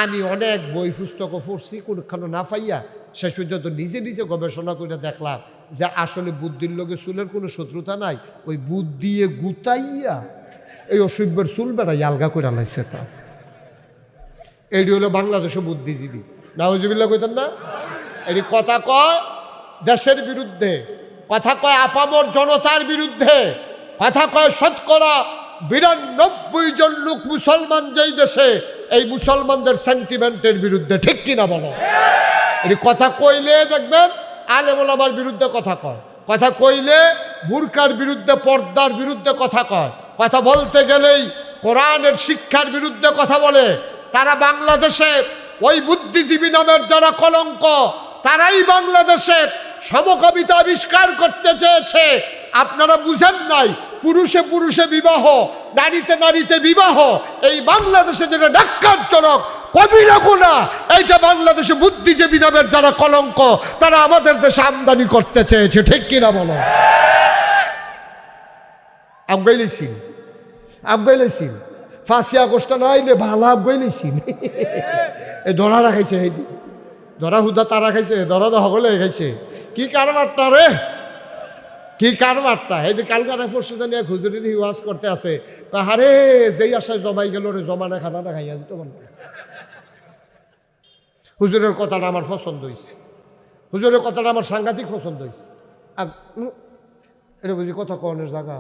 আমি অনেক বই পুস্তকও পড়ছি, কোনখানে না পাইয়া শেষ পর্যন্ত নিজে নিজে গবেষণা করে দেখলাম যে আসলে বুদ্ধির লোকে চুলের কোনো শত্রুতা নাই, ওই বুদ্ধিয়ে গুতাইয়া এই অসভ্যের চুল বেড়াই আলগা করে লাইছে। তা এটি হলো বাংলাদেশে বুদ্ধিজীবী। নাউজুবিল্লাহ কইতেন না? এটি কথা কয় দেশের বিরুদ্ধে, কথা কয় আপামর জনতার বিরুদ্ধে, কথা কয় 92% জন লোক মুসলমান যেই দেশে, এই মুসলমানদের সেন্টিমেন্টের বিরুদ্ধে, ঠিক কিনা বলো? এটি কথা কইলে দেখবেন আলেম ওলামার বিরুদ্ধে কথা কয়, কথা কইলে বুরকার বিরুদ্ধে, পর্দার বিরুদ্ধে কথা কয়, কথা বলতে গেলেই কোরআনের শিক্ষার বিরুদ্ধে কথা বলে। তারা বাংলাদেশে ওই বুদ্ধিজীবী নামের যারা কলঙ্ক, তারাই বাংলাদেশে সমকামিতা আবিষ্কার করতে চেয়েছে। আপনারা বুঝেন নাই, পুরুষে পুরুষে বিবাহ, নারীতে নারীতে বিবাহ, এই বাংলাদেশে যেটা ন্যাক্কারজনক, কবিরা গুনাহ, এইটা বাংলাদেশে বুদ্ধিজীবী নামের যারা কলঙ্ক, তারা আমাদের দেশে আমদানি করতে চেয়েছে, ঠিক কিনা বলো? আফগাইলেছি 5 আগস্ট না আইলে ভালো আফগাইলেছি। এই ধরা রাখাইছে, এই ধরা হুদা তারা খাইছে, ধরা তো হগলে খাইছে। কি কারবারটা রে, কি কারবারটা! এই যে কালকাটা পরশু জানি এক হুজুরি ওয়াজ করতে আছে, আরে যেই আশায় জমাই গেল রে, জমানা খানাটা খাইয়া দিত বলবো। হুজুরের কথাটা আমার পছন্দ হয়েছে। হুজুরের কথাটা আমার সাংঘাতিক পছন্দ হয়েছে। এটা বুঝি কথা কনের জায়গা।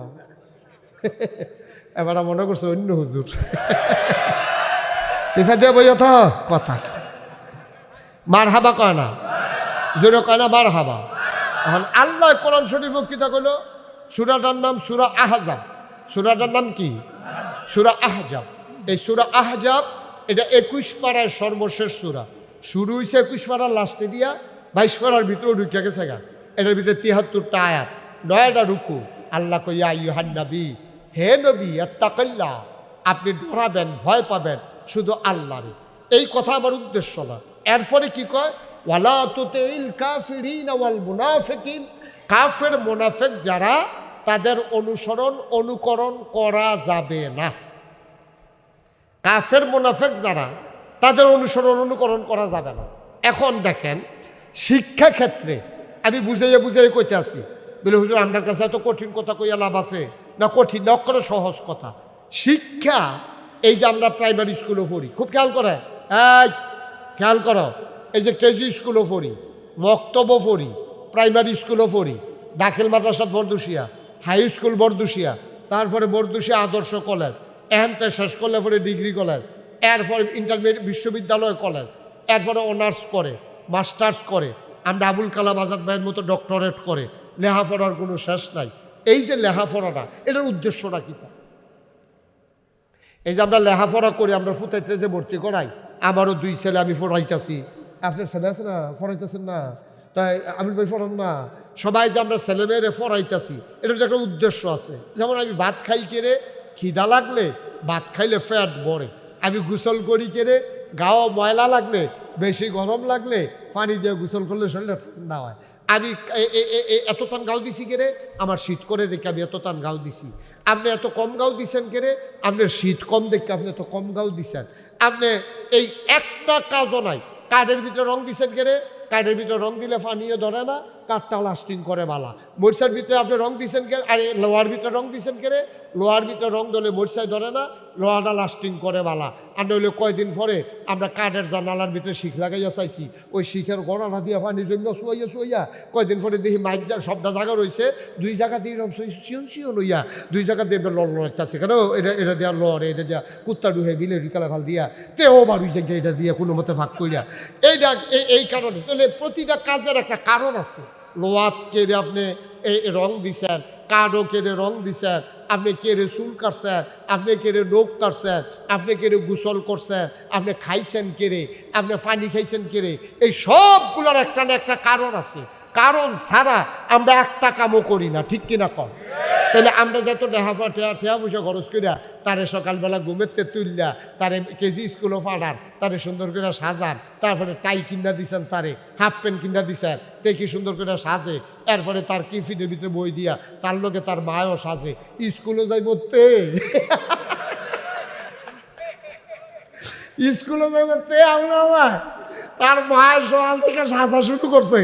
এবার মনে করছে অন্য হুজুর সিফা দিয়ে বই কথা মার হাবা কয় না, জোরে কয় না মার হাবা। এখন আল্লাহ কোরআন শরীফ কিতা কইল, সূরাটার নাম সূরা আহজাব। সূরাটার নাম কি? সূরা আহজাব। এই সূরা আহজাব এটা 21 পারার সর্বশেষ সূরা। শুরু হয়েছে 21 পারার লাস্টে দিয়া 22 পারার ভিতরে ঢুকে গেছে গা। এটার ভিতরে 73টা আয়াত, 9টা রুকু। আল্লাহ কই ইয়া আইয়ুহান নবী, হে নবী আত্তাকিল্লাহ, আপনি ডরাবেন, ভয় পাবেন শুধু আল্লাহরে। এই কথা আমার উদ্দেশ্য না। এরপরে কি কয়, ওয়ালা তুতিল কাফিরিন ওয়াল মুনাফিকিন, কাফের মুনাফিক যারা তাদের অনুকরণ করা যাবে না। কাফের মুনাফিক যারা তাদের অনুকরণ করা যাবে না। এখন দেখেন শিক্ষা ক্ষেত্রে আমি বুঝাইয়া কইতে আছি, বলে হুজুর আমার কাছে এত কঠিন কথা কইয়া লাভ আছে না? কঠিন না, করে সহজ কথা। শিক্ষা এই যে আমরা প্রাইমারি স্কুলও পড়ি, খুব খেয়াল করে, খেয়াল করো, এই যে কেজি স্কুলও পড়ি, মক্তবও পড়ি, প্রাইমারি স্কুলও পড়ি, দাখিল মাদ্রাসা বরদুশিয়া, হাই স্কুল বরদুশিয়া, তারপরে বরদুশিয়া আদর্শ কলেজ, এখানতে শেষ করলে পরে ডিগ্রি কলেজ, এরপরে ইন্টারমিডিয়েট বিশ্ববিদ্যালয় কলেজ, এরপরে অনার্স করে, মাস্টার্স করে, আমরা আবুল কালাম আজাদ ভাইয়ের মতো ডক্টরেট করে, লেখাপড়ার কোনো শেষ নাই। এই যে লেখাপড়াটা, এটার উদ্দেশ্যটা কী? এই যে আমরা লেখাপড়া করি, আমরা ফুটাইতে যে ভর্তি করাই, আমারও 2 ছেলে, আমি পড়াইতেছি, আপনার ছেলে আছে না, পড়াইতেছেন না, তাই আমি ভাই পড়ান না, সবাই যে আমরা ছেলেমেয়েরে পড়াইতেছি, এটার একটা উদ্দেশ্য আছে। যেমন আমি ভাত খাই কেড়ে, খিদা লাগলে ভাত খাইলে ফ্যাট বড়ে, আমি গোসল করি কেড়ে, গাও ময়লা লাগলে, বেশি গরম লাগলে পানি দিয়ে গোসল করলে শরীরটা ঠান্ডা হয়। আমি এত টান গাও দিছি কেড়ে, আমার শীত করে দেখে আমি এত টান গাও দিছি। আপনি এত কম গাও দিছেন কেড়ে, আপনার শীত কম দেখে আপনি এত কম গাও দিছেন। আপনি এই একটা কাজও নাই, কাঠের ভিতরে রং দিছেন কেড়ে, কাঠের ভিতরে রং দিলে পানিও ধরে না, কাঠটা লাস্টিং করে বালা। মরিচার ভিতরে আপনি রং দিছেন কে, আর লোহার ভিতরে রং দিছেন কেড়ে, লোহার ভিতরে রং দিলে মরিচায় ধরে না, লোহাটা লাস্টিং করে বালা। আর নইলে কয়দিন পরে আমরা কাঠের জানালার ভিতরে শিখ লাগাইয়া চাইছি, ওই শিখের গড়াটা দিয়ে পানি জন্য শুয়াইয়া কয়দিন পরে দেখি মাইক সবটা জায়গা রয়েছে, 2 জায়গা দিয়ে রং শিও লইয়া 2 জায়গা দিয়ে লড় একটা আছে, কেন এটা দেওয়া লড়ে, এটা দেওয়া কুত্তা ডুহে বিলে রিকালা ফাল দিয়া তেও বাড়ি জায়গায় এটা দিয়ে কোনো মতে ভাগ করিয়া, এইটা এই কারণে। তাহলে প্রতিটা কাজের একটা কারণ আছে। লোহাত কেড়ে আপনি এই রং দিছেন, কাঠও কেড়ে রং দিছেন, আপনি কেড়ে চুল কাটছেন, আপনি কেড়ে নখ কাটছেন, আপনি কেড়ে গোসল করছেন, আপনি খাইছেন কেড়ে, আপনি পানি খাইছেন কেড়ে, এই সবগুলোর একটা না একটা কারণ আছে। কারণ ছাড়া আমরা একটা কামও করি না, ঠিক কিনা কম? তাহলে আমরা যত ঠেয়া পয়সা খরচ করিয়া তারে সকালবেলা ঘুমেতে তুললা, তারে কেজি স্কুলও পাঠান, তারে সুন্দর করে সাজান, তারপরে টাই কিনা দিছেন, তারে হাফ প্যান্ট কিনা দিছেন, তে কি সুন্দর করে সাজে, এরপরে তার টিফিনের ভিতরে বই দিয়া, তার লোকে তার মায়ও সাজে, স্কুলে যাইব তে স্কুলে যাইব তে আমরা তার মায়ের সকাল থেকে সাজা শুরু করছে,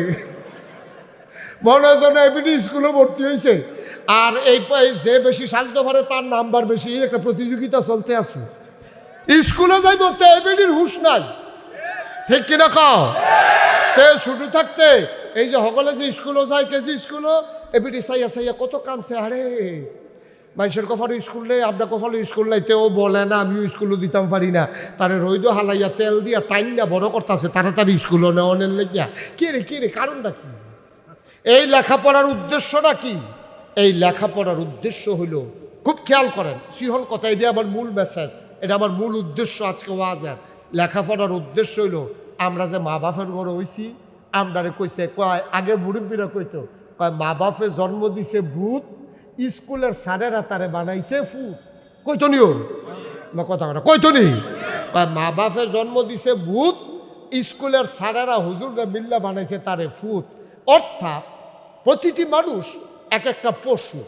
মনে হয় এমনি স্কুলে ভর্তি হয়েছে। আর এই যে বেশি সাজতে পারে তার নাম্বার বেশি, একটা প্রতিযোগিতা চলতে আছে। স্কুলে যাইব তে এমনির হুশ নাই, ঠিক কিনা কও? তে শুরু থাকতে এই যে সকলে যে স্কুলও যায়, কেজি স্কুলও এমনি চাইয়া কত কানছে, আরে মানুষের কফারও স্কুল নেই, আপনার কফারও স্কুল নাই, তেও বলে না আমিও স্কুলও দিতাম পারি না, তারে রইদ হালাইয়া তেল দিয়া টাইম না বড় করতেছে, তাড়াতাড়ি স্কুলও নেওয়ানের লেগিয়া। কে রে কারণটা কি? এই লেখাপড়ার উদ্দেশ্যটা কি? এই লেখাপড়ার উদ্দেশ্য হইল, খুব খেয়াল করেন, সিহল কথা, এটা আমার মূল মেসেজ, এটা আমার মূল উদ্দেশ্য আজকে ওয়াজের। লেখাপড়ার উদ্দেশ্য হইল, আমরা যে মা বাপের ঘরে হইছি, আমরারে কইছে, কয় আগে মুরব্বীরা কইতো, কয় মা বাপে জন্ম দিছে ভূত, স্কুলের স্যারেরা তারে বানাইছে ফুট। কইতো নি ওর না কথা কথা, কইতো নি? কয় মা বাপে জন্ম দিছে ভূত, স্কুলের স্যারেরা হুজুররা মিল্লা বানাইছে তারে ফুট। অর্থাৎ প্রতিটি মানুষ এক একটা পশু।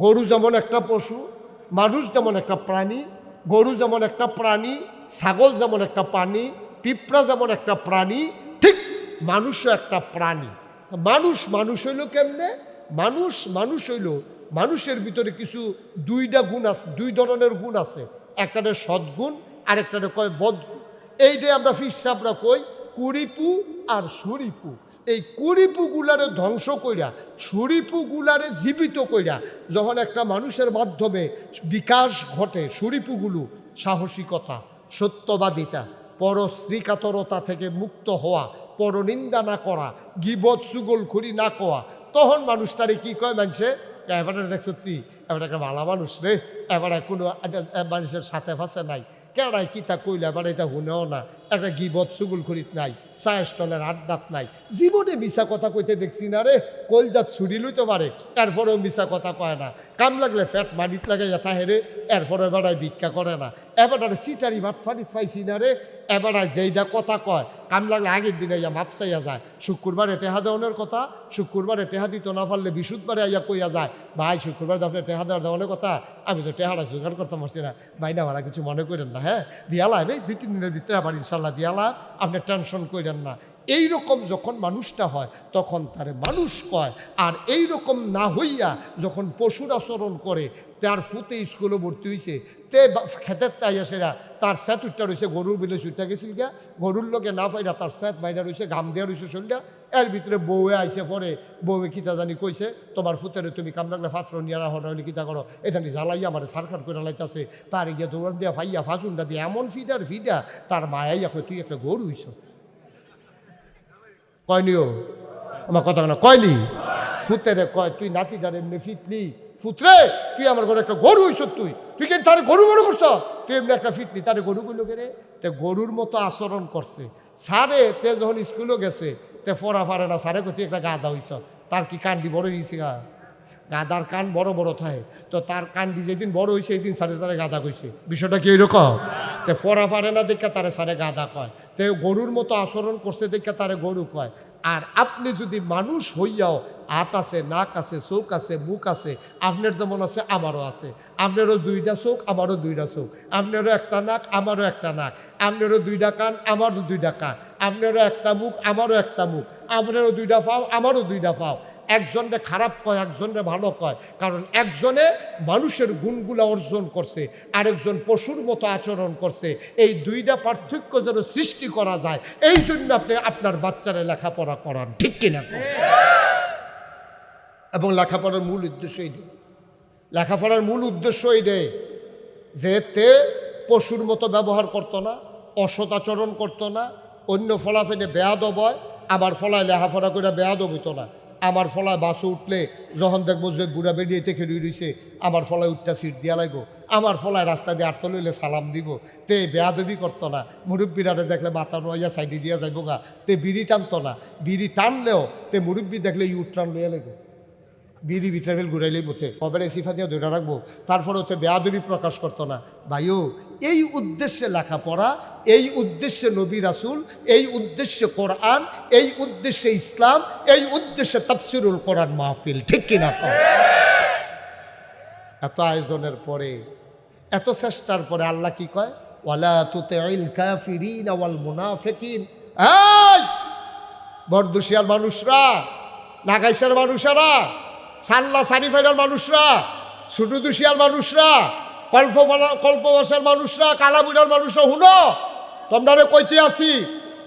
গরু যেমন একটা পশু, মানুষ যেমন একটা প্রাণী, গরু যেমন একটা প্রাণী, ছাগল যেমন একটা প্রাণী, পিঁপড়া যেমন একটা প্রাণী, ঠিক মানুষও একটা প্রাণী। মানুষ হইল কেমনে? মানুষ হইল, মানুষের ভিতরে কিছু 2টা গুণ আছে, 2 ধরনের গুণ আছে। একটারে সদ্গুণ, আরেকটারে কয় বদগুণ। এইটাই আমরা ফিরসাবরা কই কুড়িপু আর সুরিপু। এই কুড়িপুগুলারে ধ্বংস কইরা সুরিপুগুলারে জীবিত কইরা যখন একটা মানুষের মাধ্যমে বিকাশ ঘটে, সুরিপুগুলো সাহসিকতা, সত্যবাদিতা, পরশ্রীকাতরতা থেকে মুক্ত হওয়া, পরনিন্দা না করা, গিবত সুগলখুরি না করা, তখন মানুষটারে কি কয় মানুষে, এবারে দেখ সত্যি এবার একটা ভালো মানুষ রে, এবারে কোনো মানুষের সাথে ফাঁসে নাই, কেনাই কিতা কইলে এবার এটা হুনেও না, একটা গিবত সুগুল খরিত নাই, চায়ের স্টলের আড্ডাত নাই, জীবনে মিশা কথা কইতে দেখছি না রে, কলজাত ছুরি লইতে পারে এরপরেও মিশা কথা কয় না, কাম লাগলে ফ্যাট মাটিত লাগে যথা হেরে এরপরে এবারায় ভিক্ষা করে না, এবারে সিটারি ভাত ফাটিত পাইছি না রে, এবারায় যেইটা কথা কয় কাম লাগলে আগের দিনে ইয়া মাপ চাইয়া যায়, শুক্রবারে টেহা দেওয়ানোর কথা, শুক্রবারে টেহা দিত না পারলে বিশুদ্ধবারে আইয়া কইয়া যায়, ভাই শুক্রবার আপনি টেহা দেওয়ানোর কথা, আমি তো টেহাটা জোগাড় করতে পারছি না, ভাই না ভাড়া কিছু মনে করেন না, হ্যাঁ দিয়ালাম এই 2-3 দিনের ভিতরে আবার ইনশাল্লাহ দিয়ালাম, আপনি টেনশন করেন না। এইরকম যখন মানুষটা হয় তখন তারে মানুষ কয়। আর এই রকম না হইয়া যখন পশুর আচরণ করে, তার ফুতে স্কুলে ভর্তি হয়েছে, তে খেতের তাই আসেরা তার স্যাত উঠটা রয়েছে, গরুর বিলে সুইটা গেছিল গিয়া, গরুর লোকে না পাইরা তার স্যাত বাইরা রয়েছে, গাম দেওয়া রয়েছে শরীরটা, এর ভিতরে বউয়ে আইসে পরে, বউয়ে কিতা জানি কইছে, তোমার ফুতেরে তুমি কাম লাগলে পাত্র নিয়ে রাখো, নইলে কিতা করো, এখানে জ্বালাইয়া আমার সারখার করে লাইতেছে, তার গিয়া দৌড় দিয়া ফাইয়া ফাজুনটা দিয়ে এমন ফিডা তার মায়াইয়া কই তুই একটা গরু হইছ, কয়নিও আমার কথা না, কয়নি ফুতেরে কয় তুই নাতিটার এমনি ফিটলি, ফুতরে তুই আমার ঘরে একটা গরু হইছ, তুই কেন তার গরু মনে করছ, তুই এমনি একটা ফিটলি, তারে গরু গুলো কেড়ে তে গরুর মতো আচরণ করছে। সারে তে যখন স্কুলে গেছে তে পড়া পারে না, সারে তুই একটা গাদা হইছ, তার কি কান্ডি বড় হয়েছে গা, গাদার কান বড় বড় থাকে, তো তার কান্ডি যেদিন বড় হয়েছে এই দিন সারে তারে গাদা কইছে, বিষয়টা কি এরকম, তে পড়া পারে না দেখা তারে সারে গাদা কয়, তে গরুর মতো আচরণ করছে দেখা তারে গরু কয়। আর আপনি যদি মানুষ হইয়াও হাত আছে, নাক আছে, চোখ আছে, মুখ আছে, আপনার যেমন আছে আমারও আছে, আপনারও 2টা চোখ আমারও 2টা চোখ, আপনারও একটা নাক আমারও একটা নাক, আপনারও 2টা কান আমারও 2টা কান, আপনারও একটা মুখ আমারও একটা মুখ, আপনারও 2টা পাও আমারও 2টা পাও। একজনরে খারাপ কয়, একজনরে ভালো কয়, কারণ একজনে মানুষের গুণগুলা অর্জন করছে, আরেকজন পশুর মতো আচরণ করছে। এই 2টা পার্থক্য যেন সৃষ্টি করা যায়, এই জন্য আপনি আপনার বাচ্চারা লেখাপড়া করান, ঠিক কিনা? এবং লেখাপড়ার মূল উদ্দেশ্য এইটাই, লেখাপড়ার মূল উদ্দেশ্য এইটাই যে তে পশুর মতো ব্যবহার করতো না, অসৎ আচরণ করতো না, অন্য ফলাফেলে বেয়াদব হয়, আমার ফলায় লেখাপড়া করে বেয়াদব হইতো না। আমার ফলায় বাসে উঠলে যখন দেখবো যে বুড়া বেরিয়ে থেকে রইছে, আমার ফলায় উঠটা সিট দিয়া লাগবো, আমার ফলায় রাস্তা দিয়ে আটতে লইলে সালাম দিব, তে বেয়াদবি করতো না, মুরব্বীরারে দেখলে মাথা নোয়া সাইডে দিয়া যাইব গা, তে বিড়ি টানতো না, বিড়ি টানলেও তে মুরব্বী দেখলে ইউট টান লইয়া লাগবো, বিড়ি ভিতরে ঘুরাইলেই মতে কবে সিফা দিয়ে ধরে রাখবো, তারপরে ওতে বেয়াদবি প্রকাশ করতো না। ভাইও এই উদ্দেশ্যে লেখাপড়া, এই উদ্দেশ্যে নবী রাসূল, এই উদ্দেশ্যে কোরআন, এই উদ্দেশ্যে ইসলাম, এই উদ্দেশ্যে তাফসীরুল কোরআন মাহফিল, ঠিক কিনা? এত আয়োজনের পরে, এত চেষ্টার পরে আল্লাহ কি কয়, ওয়ালা তুতিল কাফিরিন ওয়াল মুনাফিকিন, এই বরদুশিয়ার মানুষরা, নাগাইশার মানুষেরা, সাল্লা সারিফাইডার মানুষরা, সুটুদুশিয়ার মানুষরা, কল্পবাসের মানুষরা, কালাবুড়ার মানুষরা, হুনো তোমরা কইতে আসি,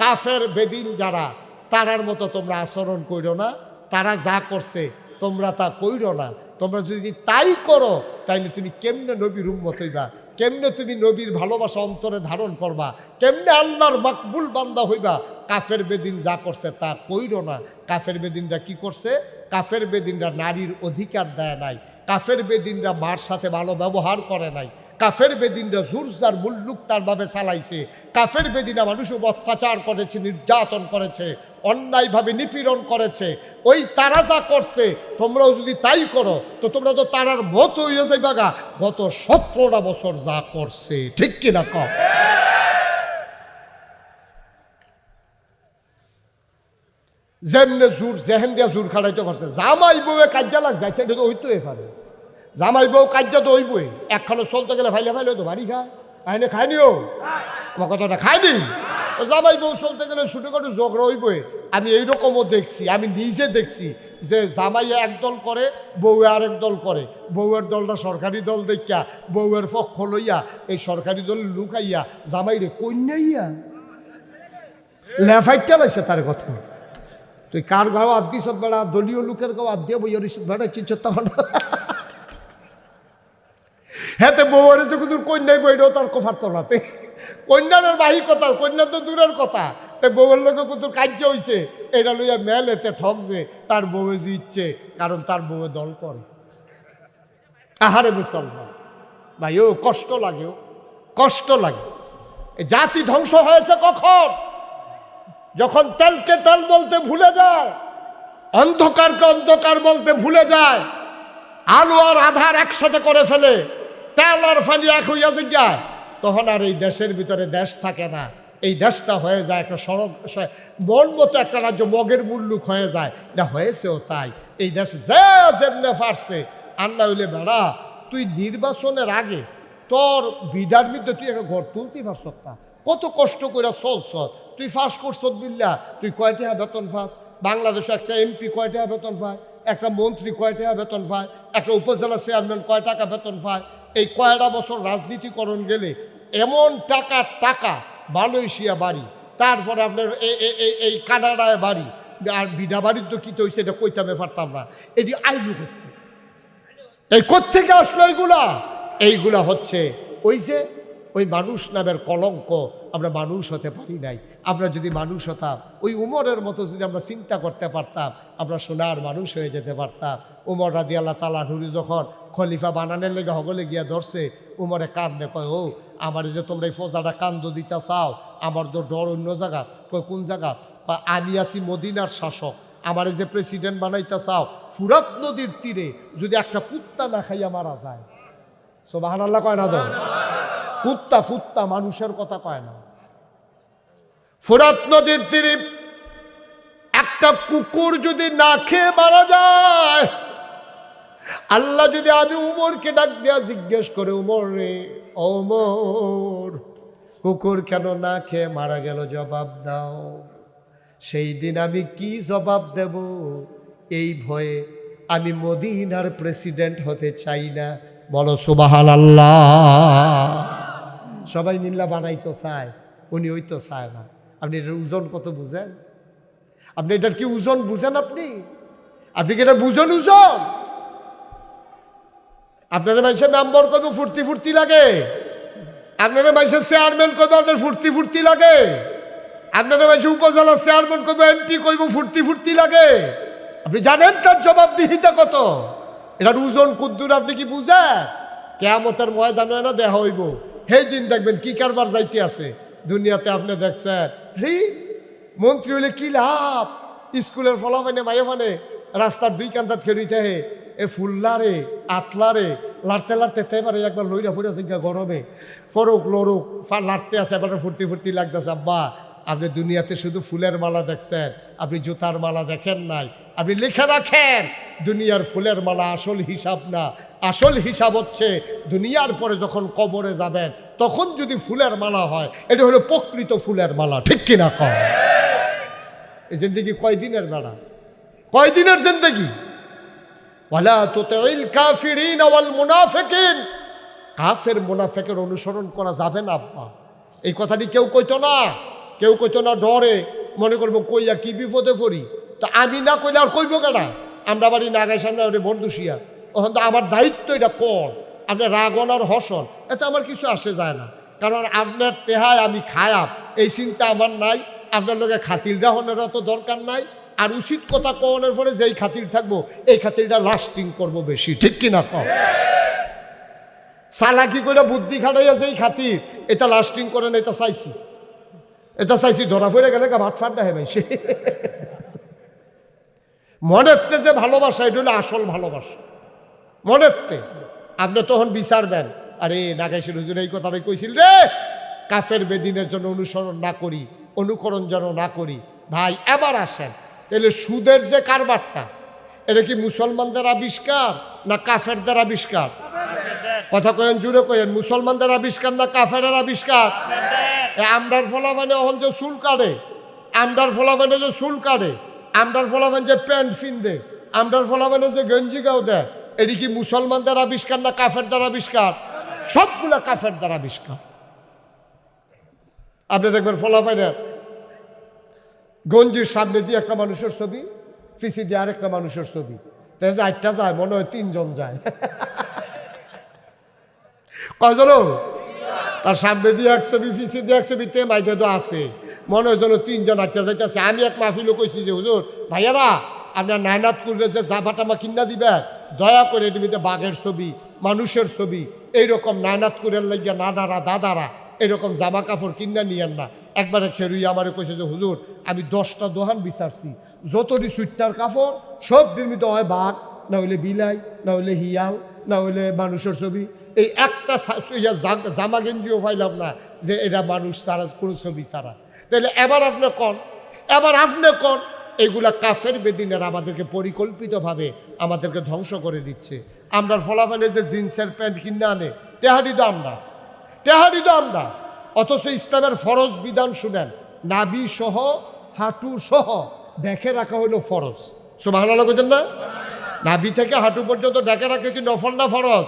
কাফের বেদিন যারা, তারার মতো তোমরা আচরণ কইরো না, তারা যা করছে তোমরা তা কইরো না। তোমরা যদি তাই করো তাইলে তুমি কেমনে নবীর উম্মত হইবা, কেমনে তুমি নবীর ভালোবাসা অন্তরে ধারণ করবা, কেমনে আল্লাহর মাকবুল বান্দা হইবা। কাফের বেদিন যা করছে তা কইরো না। কাফের বেদিনরা কি করছে? কাফের বেদিনরা নারীর অধিকার দেয় নাই, কাফের বেদিনরা মার সাথে ভালো ব্যবহার করে নাই, কাফের বেদিনরা জোরজার মুল্লুক তারভাবে চালাইছে, কাফের বেদিনা মানুষের অত্যাচার করেছে, নির্যাতন করেছে, অন্যায়ভাবে নিপীড়ন করেছে। ওই তারা যা করছে তোমরাও যদি তাই করো তো তোমরা তো তারার মতো হয়ে যাইবা গা, গত 17টা বছর যা করছে, ঠিক কিনা কম? যেমনে জোর জেহেন দিয়া জোর খাটাইতে পারছে, জামাই বউয়ে কাজ্যা লাগ যাইছে, এটা তো হইতেই পারে। জামাই বউ কাজ্যা তো হইবই, একখানে চলতে গেলে ফাইলে ফাইলে তো বাড়ি খায়, আইনে খায়নিও, আমার কথাটা খায়নি। জামাই বউ চলতে গেলে ছোটোখাটো ঝগড়া হইবই। আমি এইরকমও দেখছি, আমি নিজে দেখছি যে জামাইয়া একদল করে, বউয়ে আরেক দল করে, বউয়ের দলটা সরকারি দল দেখিয়া বউয়ের পক্ষ লইয়া এই সরকারি দল লুকাইয়া জামাইরে কন্যাইয়া লেফাইটটা লাগছে তার কথা। তুই কার গাও আদ দিস বেড়া, দলীয় লোকের গাও আদ দিয়ে বইয়ের বেড়া চিনছ তখন। হ্যাঁ বউ এসে কিন্তু কন্যায় বইটাও তার কফার তলাতে, কন্যার বাহি কথা, কন্যা তো দূরের কথা। বউয়ের লোকে কিন্তু কার্য হয়েছে, এটা লইয়া মেল এতে ঠকছে তার বউয়ে যে ইচ্ছে, কারণ তার বউয়ে দল করে। আহারে মুসলমান ভাই, ও কষ্ট লাগে, ও কষ্ট লাগে। জাতি ধ্বংস হয়েছে কখন? যখন তেলকে তেল বলতে ভুলে যায়, অন্ধকারকে অন্ধকার বলতে ভুলে যায়, আলো আর আধার একসাথে করে ফেলে, তেল আর ফানি এক হইয়া যায়, তখন আর এই দেশের ভিতরে দেশ থাকে না। এই দেশটা হয়ে যায় একটা সড়ক, মন মতো একটা রাজ্য, মগের মুল্লুক হয়ে যায়। এটা হয়েছেও তাই। এই দেশ যে যেমনে পারছে, আন্না হইলে বেড়া তুই নির্বাচনের আগে তোর বিডার মধ্যে তুই একটা ঘর তুলতে পারছ না, কত কষ্ট করে চলছ তুই, ফাঁস করছ বিল্লা, তুই কয় টাকা বেতন পাস? বাংলাদেশে একটা এমপি কয় টাকা বেতন পায়, একটা মন্ত্রী কয় টাকা বেতন পায়, একটা উপজেলা চেয়ারম্যান কয় টাকা বেতন পায়? এই কয়টা বছর রাজনীতিকরণ গেলে এমন টাকা, মালয়েশিয়া বাড়ি, তারপরে আপনার এই কানাডায় বাড়ি, আর বিডা বাড়ির তো কী তো হয়েছে এটা কইতামে পারতাম না। এটি আইলু করতে, এই কোত্থেকে আসলো এইগুলা হচ্ছে ওই মানুষ নামের কলঙ্ক। আমরা মানুষ হতে পারি নাই। আমরা যদি মানুষ হতাম, ওই উমরের মতো যদি আমরা চিন্তা করতে পারতাম, আমরা সোনার মানুষ হয়ে যেতে পারতাম। উমর রাদিয়াল্লাহু তাআলা আনহু যখন খলিফা বানানোর লেগে হগলে গিয়া ধরছে, উমরে কান্দে, কয় ও আমার যে তোমরা এই ফোজাটা কান্দ দিতে চাও, আমার তো ডর অন্য জায়গা। কয় কোন জায়গা? আমি আছি মদিনার শাসক, আমার যে প্রেসিডেন্ট বানাইতে চাও, ফুরাত নদীর তীরে যদি একটা কুত্তা না খাইয়া মারা যায়। সুবহানাল্লাহ কয় না? দাও কুত্তা মানুষের কথা কয় না। ফুরাত নদীর তীরে একটা কুকুর যদি না খেয়ে মারা যায়, আল্লাহ যদি আমি উমরকে ডাক দিয়া জিজ্ঞেস করে, উমর রে, ওমর কুকুর কেন না খেয়ে মারা গেল, জবাব দাও। সেই দিন আমি কি জবাব দেব? এই ভয়ে আমি মদিনার প্রেসিডেন্ট হতে চাই না। বলো সুবহানাল্লাহ। সবাই মিল্লা বানাইতো চায়, উনি ওই তো চায় না। আপনি এটার ওজন কত বুঝেন? আপনি এটার কি ওজন বুঝেন? আপনি কি এটা বুঝেন ওজন? আপনারা মানুষের মেম্বার করবে ফুর্তি লাগে, আপনারা মানুষের চেয়ারম্যান করবে আপনার ফুর্তি লাগে, আপনারা মানুষের উপজেলা চেয়ারম্যান করবে এমপি করব ফুর্তি লাগে। আপনি জানেন তার জবাবদিহিতা কত? এটার ওজন কুদ্দুর আপনি কি বুঝেন? কিয়ামতের ময়দানে না দেখা হইব, সেই দিন দেখবেন কি কারবার যাইতে আছে দুনিয়াতে। আপনি দেখছেন মন্ত্রী হইলে কি লাভ, স্কুলের ফলাফানে মাইয়াফানে রাস্তার দুই কান্তাত খেলুইতে হে, এ ফুল্লারে আতলারে লাড়তে তেবারে একবার লইরা ফুরা জিজ্ঞা গরমে ফরক লড়ুক লাড়তে আছে, এবার ফুর্তি লাগতেছে। আব্বা আপনি দুনিয়াতে শুধু ফুলের মালা দেখছেন, আপনি জুতার মালা দেখেন নাই। আপনি লিখে রাখেন, দুনিয়ার ফুলের মালা আসল হিসাব না। আসল হিসাব হচ্ছে দুনিয়ার পরে যখন কবরে যাবেন, তখন যদি ফুলের মালা হয়, এটা হলো প্রকৃত ফুলের মালা। ঠিক কিনা কম? এই জিন্দগি কয়দিনের বেড়া, কয়দিনের জিন্দগি? ওয়ালা তুতিল কাফিরিন ওয়াল মুনাফিকিন, কাফের মুনাফিকের অনুসরণ করা যাবে না। আব্বা এই কথাটি কেউ কইতো না, ডরে মনে করবো কইয়া কি বিপদে পড়ি। তো আমি না কইলে আর কইব কেনা? আমরা বাড়ি নাগাই সামনে ওরে বন্ধুসিয়া, ওখান তো আমার দায়িত্ব এটা কর। আপনার রাগন আর হসন এতে আমার কিছু আসে যায় না, কারণ আপনার তেহায় আমি খায়াম এই চিন্তা আমার নাই। আপনার লোকে খাতির রাহনের তো দরকার নাই। আর উচিত কথা কওয়ানোর পরে যেই খাতির থাকবো, এই খাতিরটা লাস্টিং করবো বেশি। ঠিক কিনা কম? চালাকি করে বুদ্ধি খাটাইয়া যেই খাতির, এটা লাস্টিং করে না। এটা চাইছি ধরা পড়ে গেলে ভাত ফাট হে ভাই। মনেরতে যে ভালোবাসা, এটা হলো আসল ভালোবাসা। মনেরতে আপনি তখন বিচারবেন, আরে নাগাইশের হুজুর এই কথাটাই কইছিল রে, কাফের বেদিনের জন্য অনুসরণ না করি, অনুকরণ যেন না করি। ভাই এবার আসেন, তাহলে সুদের যে কারবারটা, এটা কি মুসলমানদের আবিষ্কার না কাফেরদের আবিষ্কার? কথা কয়েন, জুড়ে কয়েন, মুসলমানদের আবিষ্কার না কাফেরের আবিষ্কার? আমরার ফলাফানে অহন যে চুল কাটে, আমরার ফলাফানে যে চুল কাটে, আমরার ফলাফান যে প্যান্ট ফিনদে, আমরার ফলাফানে যে গেঞ্জি গাও দেয়, এটি কি মুসলমানদের আবিষ্কার না কাফেরদের আবিষ্কার? সবগুলা কাফেরদের আবিষ্কার। আপনি দেখবেন ফলাফানের গঞ্জির সামনে দিয়ে একটা মানুষের ছবি, পিছি দিয়ে আরেকটা মানুষের ছবি, তাই যে 8টা যায়, মনে হয় 3 জন যায়। কয়জন? তার সামনে দিয়ে এক ছবি, পিছি দিয়ে এক ছবি, তে মাইকে তো আছে, মনে হয় যেন 3 জন 8টা যাইতেছে। আমি এক মাহফিলও কইছি যে হুজুর ভাইয়ারা আপনার নায়নাত করলে যে জামাটামা কিনা দিবেন, দয়া করে এটিতে বাঘের ছবি, মানুষের ছবি, এইরকম নায়নাত করে লাগিয়া নানারা দাদারা এরকম জামা কাপড় কিনা নিয়েন না। একবারে খেরুই আমারে কইছে যে হুজুর আমি 10টা দোকান বিচারছি, যতটি সুইটার কাপড় সব নির্মিত হয় বাঘ, না হইলে বিলাই, না হইলে হিয়াল, না হইলে মানুষের ছবি। এই একটা জামা গেঞ্জিও পাইলাম না যে এটা মানুষ ছাড়া, কোনো ছবি ছাড়া। তাহলে এবার আপনি কন এগুলা কাফের বেদিনের আমাদেরকে পরিকল্পিতভাবে আমাদেরকে ধ্বংস করে দিচ্ছে। আমরা ফলাফলে যে জিন্সের প্যান্ট কিনে আনে, তেহারি দাম না, অথচ ইসলামের ফরজ বিধান শুনেন, নাভি সহ হাঁটু সহ দেখে রাখা হলো ফরজ। সুবহানাল্লাহ কইতেন না? নাভি থেকে হাঁটু পর্যন্ত দেখে রাখে কি নফল না ফরজ?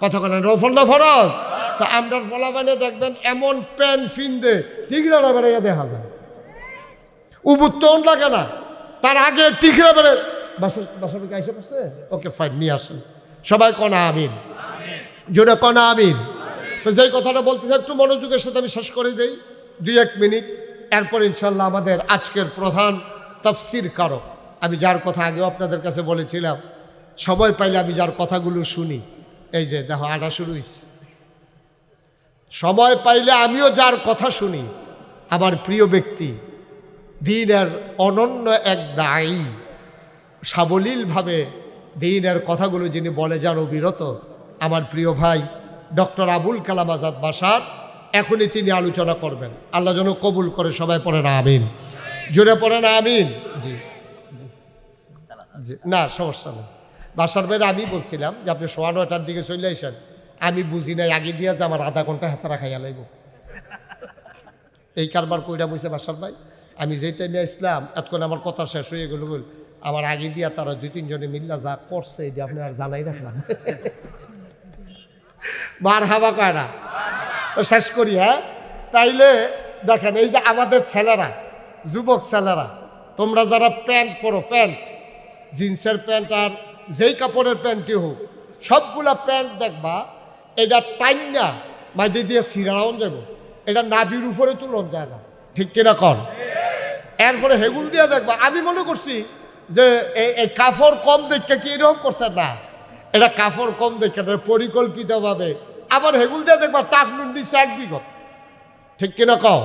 কথা বলেন, নফল না ফরজ? তো আমরা ফলাফলে দেখবেন এমন প্যান্ট ফিনদে টিকরা বেড়াইয়া দেখা যায়, উবুত্তন লাগে না, তার আগে টিকরা বেড়ে বাসার আইসা পড়ছে। ওকে ফাইন, নিয়ে আসেন সবাই, কনা আমিন, জোরে কনা আমিন। তো যেই কথাটা বলতেছে একটু মনোযোগের সাথে আমি শেষ করে দেই 2-1 মিনিট, এরপর ইনশাল্লাহ আমাদের আজকের প্রধান তাফসির কারক, আমি যার কথা আগেও আপনাদের কাছে বলেছিলাম, সময় পাইলে আমি যার কথাগুলো শুনি, এই যে দেখো আটা শুরু হয়েছে, সময় পাইলে আমিও যার কথা শুনি, আমার প্রিয় ব্যক্তি, দ্বীনের অনন্য এক দায়ী, সাবলীলভাবে দ্বীনের কথাগুলো যিনি বলে যান অবিরত, আমার প্রিয় ভাই ডক্টর আবুল কালাম আজাদ বাশার, এখনই তিনি আলোচনা করবেন। আল্লাহ যেন কবুল করে, সবাই পড়েন আমিন, জোরে পড়েন আমিন। জি জি জি, না সমস্যা নেই। বাসার বাইরে আমি বলছিলাম যে আপনি 9:15টার দিকে চলে আসেন, আমি বুঝি নাই আগে দিয়া যে আমার আধা ঘন্টা হাতে রাখাইয়া লাগব। এই কারবার কইরা বসে বাসার ভাই, আমি যেই টাইমে আসলাম এতক্ষণ আমার কথা শেষ হয়ে গেল, আমার আগে দিয়া তারা 2-3 জনে মিল্লা যা করছে যে আপনি আর জানাই রাখলাম। মার হাবা কয় না, শেষ করি। হ্যাঁ, তাইলে দেখেন এই যে আমাদের ছেলেরা, যুবক ছেলেরা, তোমরা যারা প্যান্ট পরো, প্যান্ট জিন্সের প্যান্ট আর যেই কাপড়ের প্যান্টই হোক, সবগুলা প্যান্ট দেখবা এটা টাইম না মাইদে দিয়ে সিরাউন যাব, এটা নাভির উপরে তুলন যায় না, ঠিক কিনা কন? এরপরে হেগুল দিয়ে দেখবা, আমি মনে করছি যে এই কাপড় কম দেখে কি এরকম করছে, না, এটা কাপড় কম দেখে পরিকল্পিতভাবে। আবার হেগুল দিয়ে দেখবা টাকনুর নিচে 1 বিঘত, ঠিক কিনা কও?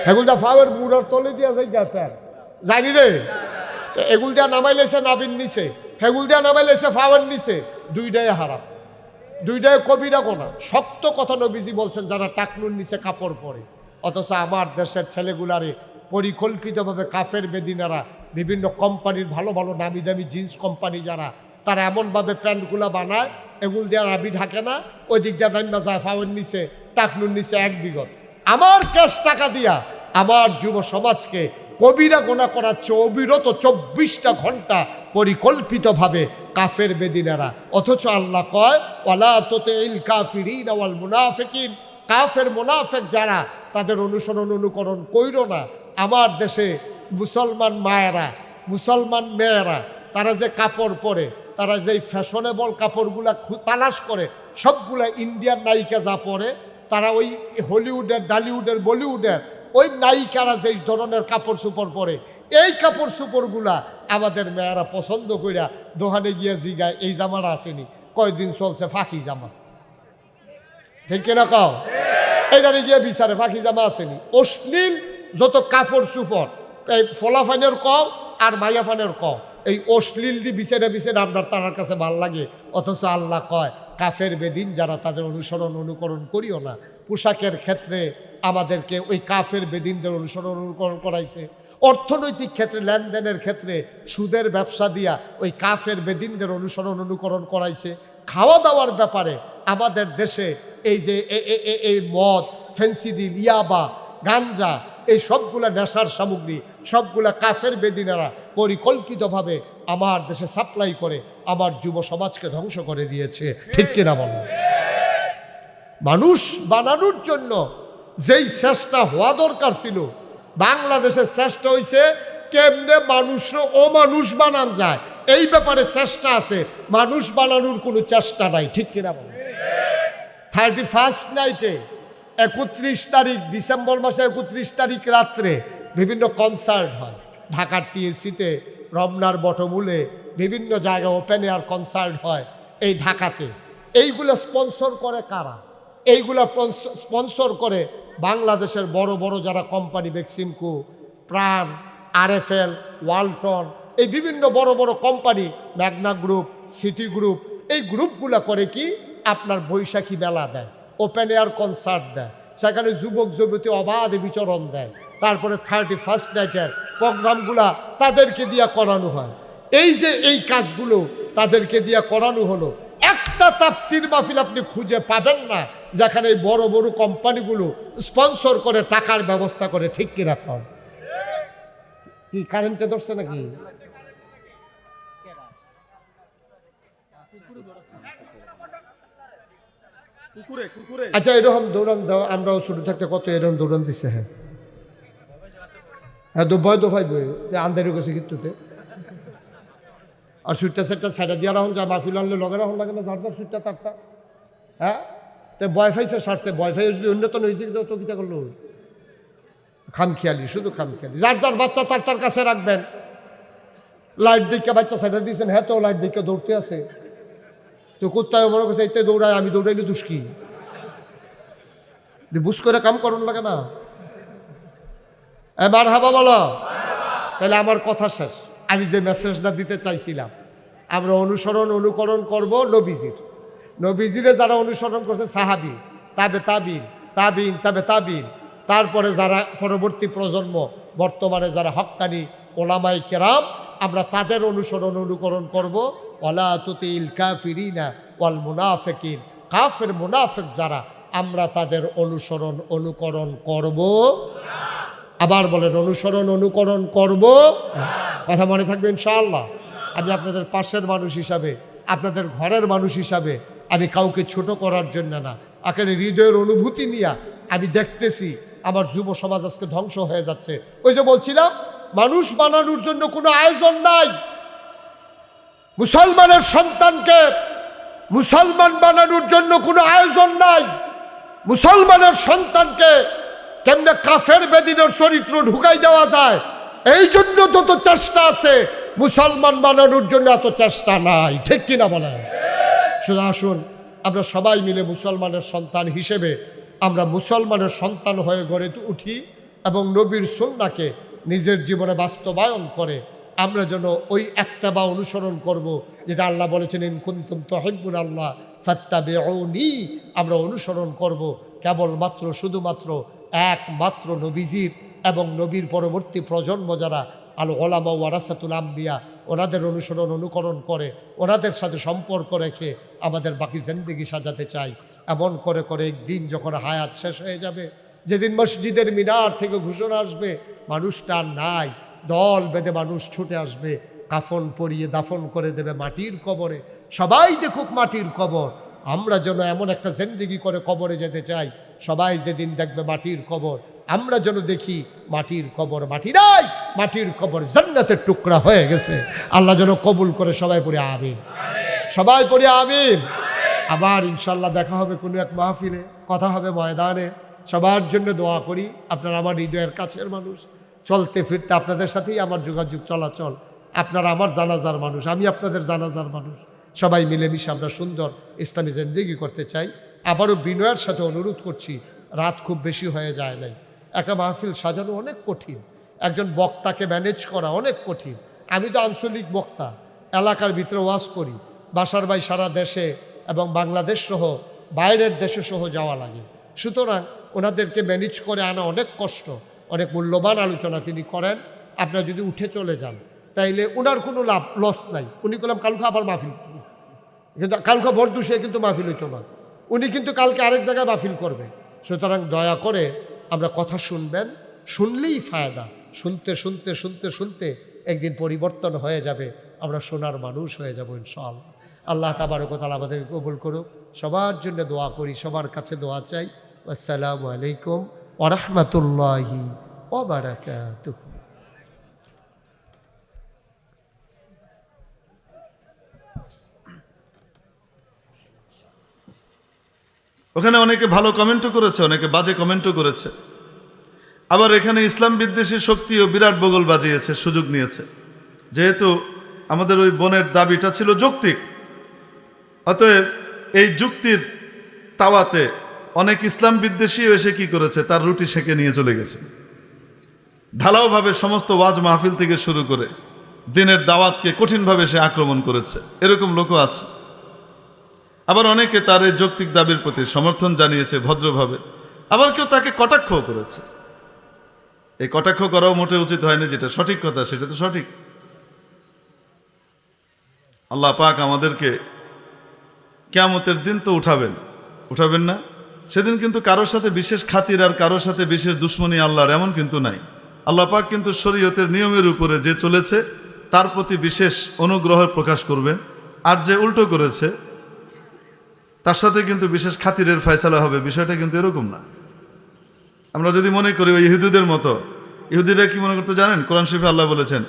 হেগুল দিয়ে ফাওয়ার মুড়ার তলে দিয়া যাই প্যান্ট, জানি রে, এগুল দিয়া নামাই লেছে নাবির নিচে, হেগুল দিয়া নামাই লেছে ফাওয়ার নিচে, দুইটাই হারাম, দুইটাই কবিরা গোনা। শক্ত কথা নবীজি বলছেন যারা টাকনুর নিচে কাপড় পরে। অথচ আমার দেশের ছেলেগুলারে পরিকল্পিতভাবে কাফের বেদিনারা, বিভিন্ন কোম্পানির ভালো ভালো নামি দামি জিন্স কোম্পানি যারা, তারা এমনভাবে প্যান্টগুলো বানায়, এগুল দিয়ে নাবি ঢাকে না, ওই দিক দিয়ে নামা যায় ফাওয়ার নিচে, টাকনুর নিচে 1 বিঘত। আমার ক্যাশ টাকা দিয়া আমার যুব সমাজকে কবিরা গোনা করাচ্ছে অবিরত 24টা ঘন্টা পরিকল্পিতভাবে কাফের বেদিনারা। অথচ আল্লাহ কয় ওয়ালা তুতিল কাফিরিন ওয়াল মুনাফিকিন, কাফের মুনাফিক যারা, তাদের অনুসরণ অনুকরণ কইরো না। আমার দেশে মুসলমান মায়েরা, মুসলমান মেয়েরা, তারা যে কাপড় পরে, তারা যেই ফ্যাশনেবল কাপড়গুলা তালাশ করে, সবগুলা ইন্ডিয়ান নায়িকা যা পরে, তারা ওই হলিউডের, ডালিউডের, বলিউডের ওই নায়িকারা যেই ধরনের কাপড় চোপড় পরে, এই কাপড় চোপড়গুলা আমাদের মেয়েরা পছন্দ কইরা দোকানে গিয়ে জিগায় এই জামাটা আসেনি, কয়দিন চলছে ফাঁকি জামা, ঠিক কিনা কও? এইটারে গিয়ে বিচারে ফাঁকি জামা আসেনি। অশ্লীল যত কাপড় চোপড়, এই ফলাফানের কও আর মাইয়াফানের কও, এই অশ্লীল দি বিচারে বিচারে আপনার তার কাছে ভাল লাগে। অথচ আল্লাহ কয় কাফের বেদিন যারা, তাদের অনুসরণ অনুকরণ করিও না। পোশাকের ক্ষেত্রে আমাদেরকে ওই কাফের বেদিনদের অনুসরণ অনুকরণ করাইছে। অর্থনৈতিক ক্ষেত্রে, লেনদেনের ক্ষেত্রে সুদের ব্যবসা দিয়া ওই কাফের বেদিনদের অনুসরণ অনুকরণ করাইছে। খাওয়া দাওয়ার ব্যাপারে আমাদের দেশে এই যে এই মদ, ফেন্সিডিল, ইয়াবা, গাঞ্জা, এই সবগুলা নেশার সামগ্রী, সবগুলা কাফের বেদিনেরা পরিকল্পিতভাবে আমার দেশে সাপ্লাই করে আমার যুব সমাজকে ধ্বংস করে দিয়েছে, ঠিক কিনা বলো? মানুষ বানানোর জন্য যেই চেষ্টা হওয়া দরকার ছিল, বাংলাদেশের চেষ্টা হয়েছে কেমনে মানুষ অমানুষ বানান যায়, এই ব্যাপারে চেষ্টা আছে, মানুষ বানানোর কোনো চেষ্টা নাই। ঠিক কিনা বলেন? 31 নাইটে 31 তারিখ ডিসেম্বর মাসে 31 তারিখ রাত্রে বিভিন্ন কনসার্ট হয় ঢাকার টিএসসিতে, রমনার বটমূলে, বিভিন্ন জায়গায় ওপেন এয়ার কনসার্ট হয় এই ঢাকাতে। এইগুলো স্পন্সর করে কারা? এইগুলো স্পন্সর করে বাংলাদেশের বড় বড় যারা কোম্পানি, বেক্সিমকো, প্রাণ, আরএফএল, ওয়ালটন, এই বিভিন্ন বড় বড় company, Magna group, city group, এই গ্রুপগুলো করে কি আপনার বৈশাখী মেলা দেয়, ওপেন এয়ার কনসার্ট দেয়, সেখানে যুবক যুবতী অবাধে বিচরণ দেয়। তারপরে 31 নাইটের প্রোগ্রামগুলা তাদেরকে দিয়ে করানো হয়। এই যে এই কাজগুলো তাদেরকে দিয়ে করানো হলো, একটা তাফসির মাহফিল আপনি খুঁজে পাবেন না যেখানে এই বড় বড় কোম্পানিগুলো স্পন্সর করে টাকার ব্যবস্থা করে। ঠিক কিনা কন? কি কারেন্টে ধরছে নাকি? আচ্ছা, এরকম দৌড়ান দাও, আমরাও ছোট থাকতে কত এরকম দৌড়ান দিচ্ছে। হ্যাঁ হ্যাঁ, ভয় দোফাই বই আন্দারি গেছে কিন্তু। আর সুইটটা সেটটা সাইডে দিয়া রাখুন, যা মাহফিল আনলে লগে রাখুন লাগে না, যার যার সুইটটা তারটা। হ্যাঁ, তো ওয়াইফাই সে সারছে, ওয়াইফাই যদি উন্নত হয়েছে তো কিটা করলো, খামখেয়ালি, শুধু খামখেয়ালি। যার যার বাচ্চা তার তার কাছে রাখবেন। লাইট দিকে বাচ্চা সাইডে দিয়েছেন, হ্যাঁ তো লাইট দিকে দৌড়তে আছে, তো কোথায় মনে করছে এতে দৌড়ায়, আমি দৌড়াইলে দুষ্কি, বুঝ করে কাম করুন লাগে না। এবার হাবা বলো। তাহলে আমার কথা শেষ। আমি যে মেসেজটা দিতে চাইছিলাম, আমরা অনুকরণ করব নবীজির। নবীজিরে যারা অনুসরণ করছে সাহাবী, তাবে তাবিন, তাবিন তাবে তাবিন, তারপরে যারা পরবর্তী প্রজন্ম, বর্তমানে যারা হক্কানি ওলামাই কেরাম, আমরা তাদের অনুকরণ করব। ওয়ালা তুতিল কাফিরিনা ওয়াল মুনাফিকিন, কাফের মুনাফিক যারা, আমরা তাদের অনুকরণ করব। আবার বলেন, অনুকরণ করব। কথা মনে থাকবে ইনশাআল্লাহ। আমি আপনাদের পাশের মানুষ হিসাবে, আপনাদের ঘরের মানুষ হিসাবে, আমি কাউকে ছোট করার জন্য না, এখানে হৃদয়ের অনুভূতি নিয়ে আমি দেখতেছি আমার যুব সমাজ আজকে ধ্বংস হয়ে যাচ্ছে। ওই যে বলছিলাম, মানুষ বানানোর জন্য কোনো আয়োজন নাই। মুসলমানের সন্তানকে মুসলমান বানানোর জন্য কোনো আয়োজন নাই। মুসলমানের সন্তানকে কেমনে কাফের বেদিনের চরিত্র ঢুকাই দেওয়া যায়, এই জন্য যত চেষ্টা আছে, মুসলমান বানানোর জন্য এত চেষ্টা নাই। ঠিক কিনা বলেন? শুধু আসুন আমরা সবাই মিলে মুসলমানের সন্তান হিসেবে আমরা মুসলমানের সন্তান হয়ে গড়ে উঠি এবং নবীর সুন্নাহকে নিজের জীবনে বাস্তবায়ন করে আমরা যেন ওই ইত্তেবা অনুসরণ করব, যেটা আল্লাহ বলেছেন, ইন কুনতুম তুহিব্বুন আল্লাহ ফাত্তাবিউনি। আমরা অনুসরণ করব কেবলমাত্র, শুধুমাত্র, একমাত্র নবীজির এবং নবীর পরবর্তী প্রজন্ম যারা আল ওলামা ওয়ারাসাতুল আম্বিয়া, ওনাদের অনুকরণ করে, ওনাদের সাথে সম্পর্ক রেখে আমাদের বাকি জিন্দেগি সাজাতে চাই। এমন করে করে একদিন যখন হায়াত শেষ হয়ে যাবে, যেদিন মসজিদের মিনার থেকে ঘোষণা আসবে মানুষটা নাই, দল বেঁধে মানুষ ছুটে আসবে, কাফন পরিয়ে দাফন করে দেবে মাটির কবরে। সবাই দেখুক মাটির কবর, আমরা যেন এমন একটা জিন্দেগি করে কবরে যেতে চাই, সবাই যেদিন দেখবে মাটির কবর, আমরা যেন দেখি মাটির কবর মাটি নাই, মাটির কবর জান্নাতের টুকরা হয়ে গেছে। আল্লাহ যেন কবুল করে। সবাই পড়ে আমিন, সবাই পড়ে আমিন। আবার ইনশাল্লাহ দেখা হবে কোনো এক মাহফিলে, কথা হবে ময়দানে। সবার জন্য দোয়া করি। আপনারা আমার হৃদয়ের কাছের মানুষ, চলতে ফিরতে আপনাদের সাথেই আমার যোগাযোগ চলাচল। আপনারা আমার জানাজার মানুষ, আমি আপনাদের জানাজার মানুষ। সবাই মিলেমিশে আমরা সুন্দর ইসলামী জিন্দেগি করতে চাই। আবারও বিনয়ের সাথে অনুরোধ করছি, রাত খুব বেশি হয়ে যায় নাই, একটা মাহফিল সাজানো অনেক কঠিন, একজন বক্তাকে ম্যানেজ করা অনেক কঠিন। আমি তো আঞ্চলিক বক্তা, এলাকার ভিতরে ওয়াজ করি, বাসার বাই সারা দেশে এবং বাংলাদেশ সহ বাইরের দেশে সহ যাওয়া লাগে। সুতরাং ওনাদেরকে ম্যানেজ করে আনা অনেক কষ্ট, অনেক মূল্যবান আলোচনা তিনি করেন। আপনারা যদি উঠে চলে যান তাইলে ওনার কোনো লস নাই। উনি বললাম কালকে আবার মাহফিল, কিন্তু কালকে ভোর দুষে কিন্তু মাহফিল হইতো না, উনি কিন্তু কালকে আরেক জায়গায় মাহফিল করবে। সুতরাং দয়া করে আমরা কথা শুনবেন, শুনলেই ফায়দা। শুনতে শুনতে শুনতে শুনতে একদিন পরিবর্তন হয়ে যাবে, আমরা শোনার মানুষ হয়ে যাব ইনশাআল্লাহ। আল্লাহ তাবারক ওয়া তাআলা আমাদের কবুল করুক। সবার জন্য দোয়া করি, সবার কাছে দোয়া চাই। আসসালামু আলাইকুম ওয়া রাহমাতুল্লাহি ওয়া বারাকাতুহু। ওখানে অনেকে ভালো কমেন্টও করেছে, অনেকে বাজে কমেন্টও করেছে। আবার এখানে ইসলাম বিদ্বেষী শক্তিও বিরাট বগল বাজিয়েছে, সুযোগ নিয়েছে। যেহেতু আমাদের ওই বোনের দাবিটা ছিল যৌক্তিক, অতএব এই যুক্তির তাওয়াতে অনেক ইসলাম বিদ্বেষীও এসে কি করেছে, তার রুটি সেঁকে নিয়ে চলে গেছে। ঢালাওভাবে সমস্ত ওয়াজ মাহফিল থেকে শুরু করে দিনের দাওয়াতকে কঠিনভাবে সে আক্রমণ করেছে, এরকম লোকও আছে। আবার অনেকে তার এই যৌক্তিক দাবির প্রতি সমর্থন জানিয়েছে ভদ্রভাবে, আবার কেউ তাকে কটাক্ষও করেছে। এই কটাক্ষ করাও মোটে উচিত হয়নি, যেটা সঠিক কথা সেটা তো সঠিক। আল্লাহ পাক আমাদেরকে কিয়ামতের দিন তো উঠাবেন না? সেদিন কিন্তু কারোর সাথে বিশেষ খাতির আর কারোর সাথে বিশেষ দুশ্মনী আল্লাহর এমন কিন্তু নাই। আল্লাহ পাক কিন্তু শরীয়তের নিয়মের উপরে যে চলেছে তার প্রতি বিশেষ অনুগ্রহ প্রকাশ করবেন, আর যে উল্টো করেছে তার সাথে কিন্তু বিশেষ খাতিরের ফয়সালা হবে। বিষয়টা কিন্তু এরকম না। আমরা যদি মনে করি ওই ইহুদিদের মতো, ইহুদিরা কি মনে করতে জানেন? কোরআন শরীফে আল্লাহ বলেছেন,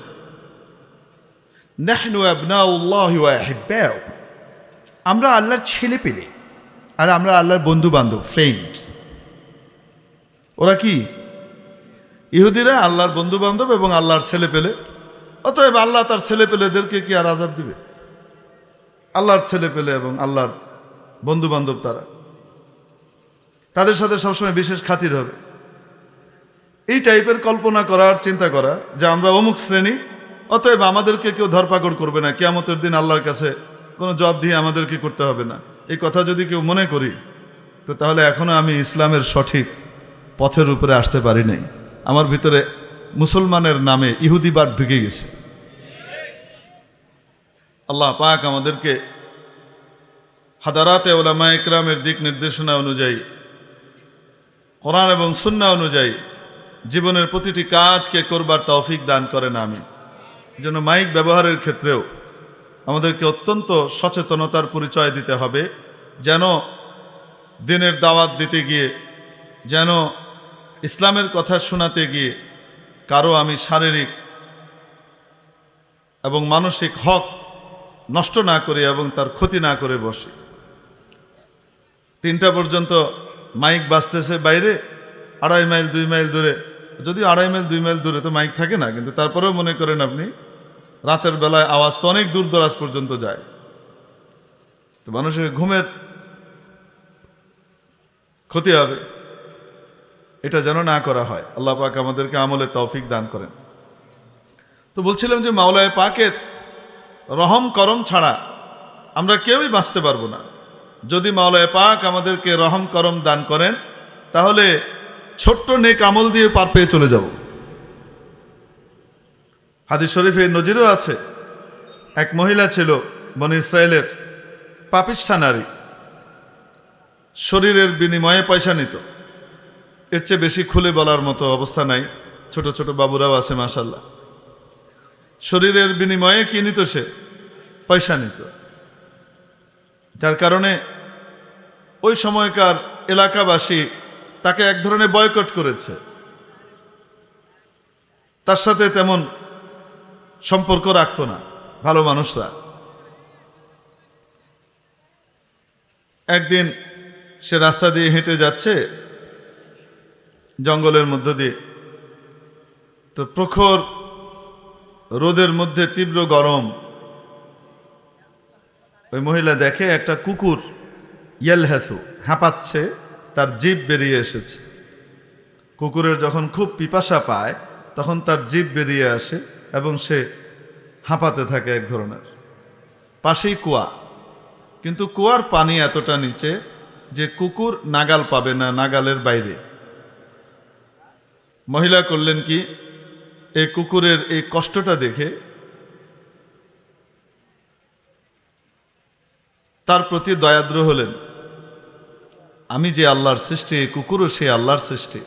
নাহনু আবনাউল্লাহি ওয়া আহিব্বাউ, আমরা আল্লাহর ছেলে পেলে আর আমরা আল্লাহর বন্ধু বান্ধব, ফ্রেন্ডস। ওরা কি? ইহুদিরা আল্লাহর বন্ধু বান্ধব এবং আল্লাহর ছেলে পেলে। অতএব আল্লাহ তার ছেলে পেলেদেরকে কি আর আযাব দিবে? আল্লাহর ছেলে পেলে এবং আল্লাহর বন্ধু বান্ধব তারা, তাদের সাথে সবসময় বিশেষ খাতির হবে। এই টাইপের কল্পনা করার চিন্তা করা যে আমরা অমুক শ্রেণী, অতএব আমাদেরকে কেউ ধরপাকড় করবে না, কিয়ামতের দিন আল্লাহর কাছে কোনো জবাব দিয়ে আমাদেরকে করতে হবে না, এই কথা যদি কেউ মনে করি, তো তাহলে এখনো আমি ইসলামের সঠিক পথের উপরে আসতে পারি নাই। আমার ভিতরে মুসলমানের নামে ইহুদিবাদ ঢুকে গেছে। আল্লাহ পাক আমাদেরকে হাদারাতে উলামা ইকরামের দিক নির্দেশনা অনুযায়ী, কোরআন এবং সুন্নাহ অনুযায়ী জীবনের প্রতিটি কাজকে করবার তৌফিক দান করেন। আমি যেন মাইক ব্যবহারের ক্ষেত্রেও আমাদেরকে অত্যন্ত সচেতনতার পরিচয় দিতে হবে, যেন দিনের দাওয়াত দিতে গিয়ে, যেন ইসলামের কথা শোনাতে গিয়ে কারো আমি শারীরিক এবং মানসিক হক নষ্ট না করি এবং তার ক্ষতি না করে বসি। 3টা পর্যন্ত মাইক বাজতেছে বাইরে, 2.5 মাইল 2 মাইল দূরে, যদি 2.5 মাইল 2 মাইল দূরে তো মাইক থাকে না, কিন্তু তারপরেও মনে করেন আপনি রাতের বেলায় আওয়াজ তো অনেক দূর দরাজ পর্যন্ত যায়, তো মানুষের ঘুমের ক্ষতি হবে। এটা যেন না করা হয়। আল্লাহ পাক আমাদেরকে আমলে তৌফিক দান করেন। তো বলছিলাম যে মাওলায়ে পাকের রহম করম ছাড়া আমরা কেউই বাঁচতে পারবো না। যদি মাওলায়ে পাক আমাদেরকে রহম করম দান করেন, তাহলে ছোট্ট নেক আমল দিয়ে পার পেয়ে চলে যাব। হাদিস শরীফে নজিরও আছে, এক মহিলা ছিল বনি ইসরায়েলের, পাপিষ্ঠা নারী, শরীরের বিনিময়ে পয়সা নিত। এর চেয়ে বেশি খুলে বলার মতো অবস্থা নাই, ছোট ছোট বাবুরাও আছে মাশাআল্লাহ। শরীরের বিনিময়ে কি নিত? সে পয়সা নিত। যার কারণে ওই সময়কার এলাকাবাসী তাকে এক ধরনের বয়কট করেছে, তার সাথে তেমন সম্পর্ক রাখতো না ভালো মানুষরা। একদিন সে রাস্তা দিয়ে হেঁটে যাচ্ছে জঙ্গলের মধ্য দিয়ে, তো প্রখর রোদের মধ্যে তীব্র গরম, ওই মহিলা দেখে একটা কুকুর ইয়েলহ্যাসু হাঁপাচ্ছে, তার জিভ বেরিয়ে এসেছে। কুকুরের যখন খুব পিপাসা পায় তখন তার জিভ বেরিয়ে আসে এবং সে হাঁপাতে থাকে এক ধরনের। পাশেই কুয়া, কিন্তু কুয়ার পানি এতটা নিচে যে কুকুর নাগাল পাবে না, নাগালের বাইরে। মহিলা করলেন কি, এই কুকুরের এই কষ্টটা দেখে তার প্রতি দয়াদ্র হলেন। আমি যে আল্লাহর সৃষ্টি, এই কুকুরও সে আল্লাহর সৃষ্টি।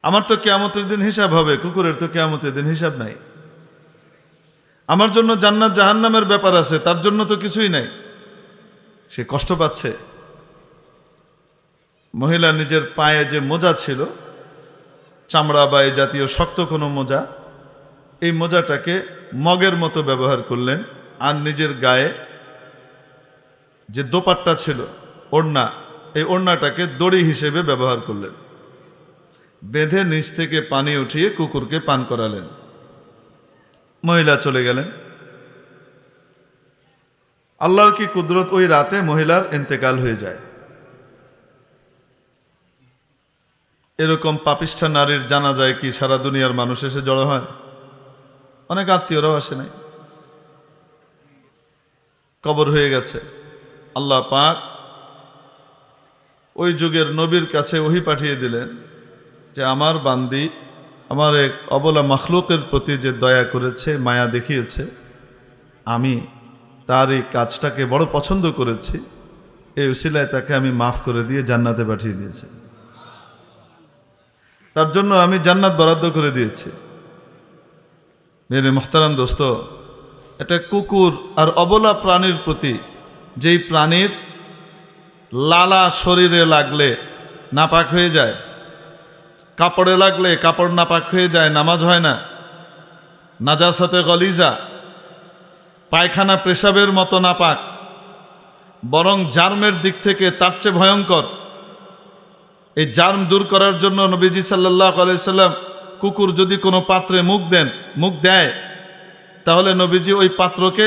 আমার তো কিয়ামতের দিন হিসাব হবে, কুকুরের তো কিয়ামতের দিন হিসাব নাই। আমার জন্য জান্নাত জাহান্নামের ব্যাপার আছে, তার জন্য তো কিছুই নাই। সে কষ্ট পাচ্ছে। মহিলা নিজের পায়ে যে মোজা ছিল চামড়া বা এই জাতীয় শক্ত কোনো মোজা, এই মোজাটাকে মগের মতো ব্যবহার করলেন। আর নিজের গায়ে যে দোপাট্টা ছিল, ওড়না, এই ওড়নাটাকে দড়ি হিসেবে ব্যবহার করলেন। বেঁধে নিচ থেকে পানি উঠিয়ে কুকুরকে পান করালেন। মহিলা চলে গেলেন। আল্লাহর কি কুদরত, ওই রাতে মহিলার ইন্তেকাল হয়ে যায়। এরকম পাপিষ্ঠা নারীর জানা যায় কি সারা দুনিয়ার মানুষ এসে জড়ো হয়? অনেক আত্মীয়রাও আসে নাই, কবর হয়ে গেছে। আল্লাহ পাক ওই যুগের নবীর কাছে ওহী পাঠিয়ে দিলেন যে আমার বান্দি আমার এক অবলা মাখলুকের প্রতি যে দয়া করেছে, মায়া দেখিয়েছে, আমি তার এই কাজটাকে বড় পছন্দ করেছি, এই উসিলায় তাকে আমি মাফ করে দিয়ে জান্নাতে পাঠিয়ে দিয়েছি। তার জন্য আমি জান্নাত বরাদ্দ করে দিয়েছি। মেরে মোহতারাম দোস্ত, এটা কুকুর আর অবলা প্রাণীর প্রতি, যেই প্রাণীর লালা শরীরে লাগলে নাপাক হয়ে যায়, কাপড়ে লাগলে কাপড় নাপাক হয়ে যায়, নামাজ হয় না, নাজাসাতে গলিজা, পায়খানা পেশাবের মতো নাপাক, বরং জার্মের দিক থেকে তার চেয়ে ভয়ঙ্কর। এই জার্ম দূর করার জন্য নবীজি সাল্লাল্লাহু আলাইহি সাল্লাম কুকুর যদি কোনো পাত্রে মুখ দেয়, তাহলে নবীজি ওই পাত্রকে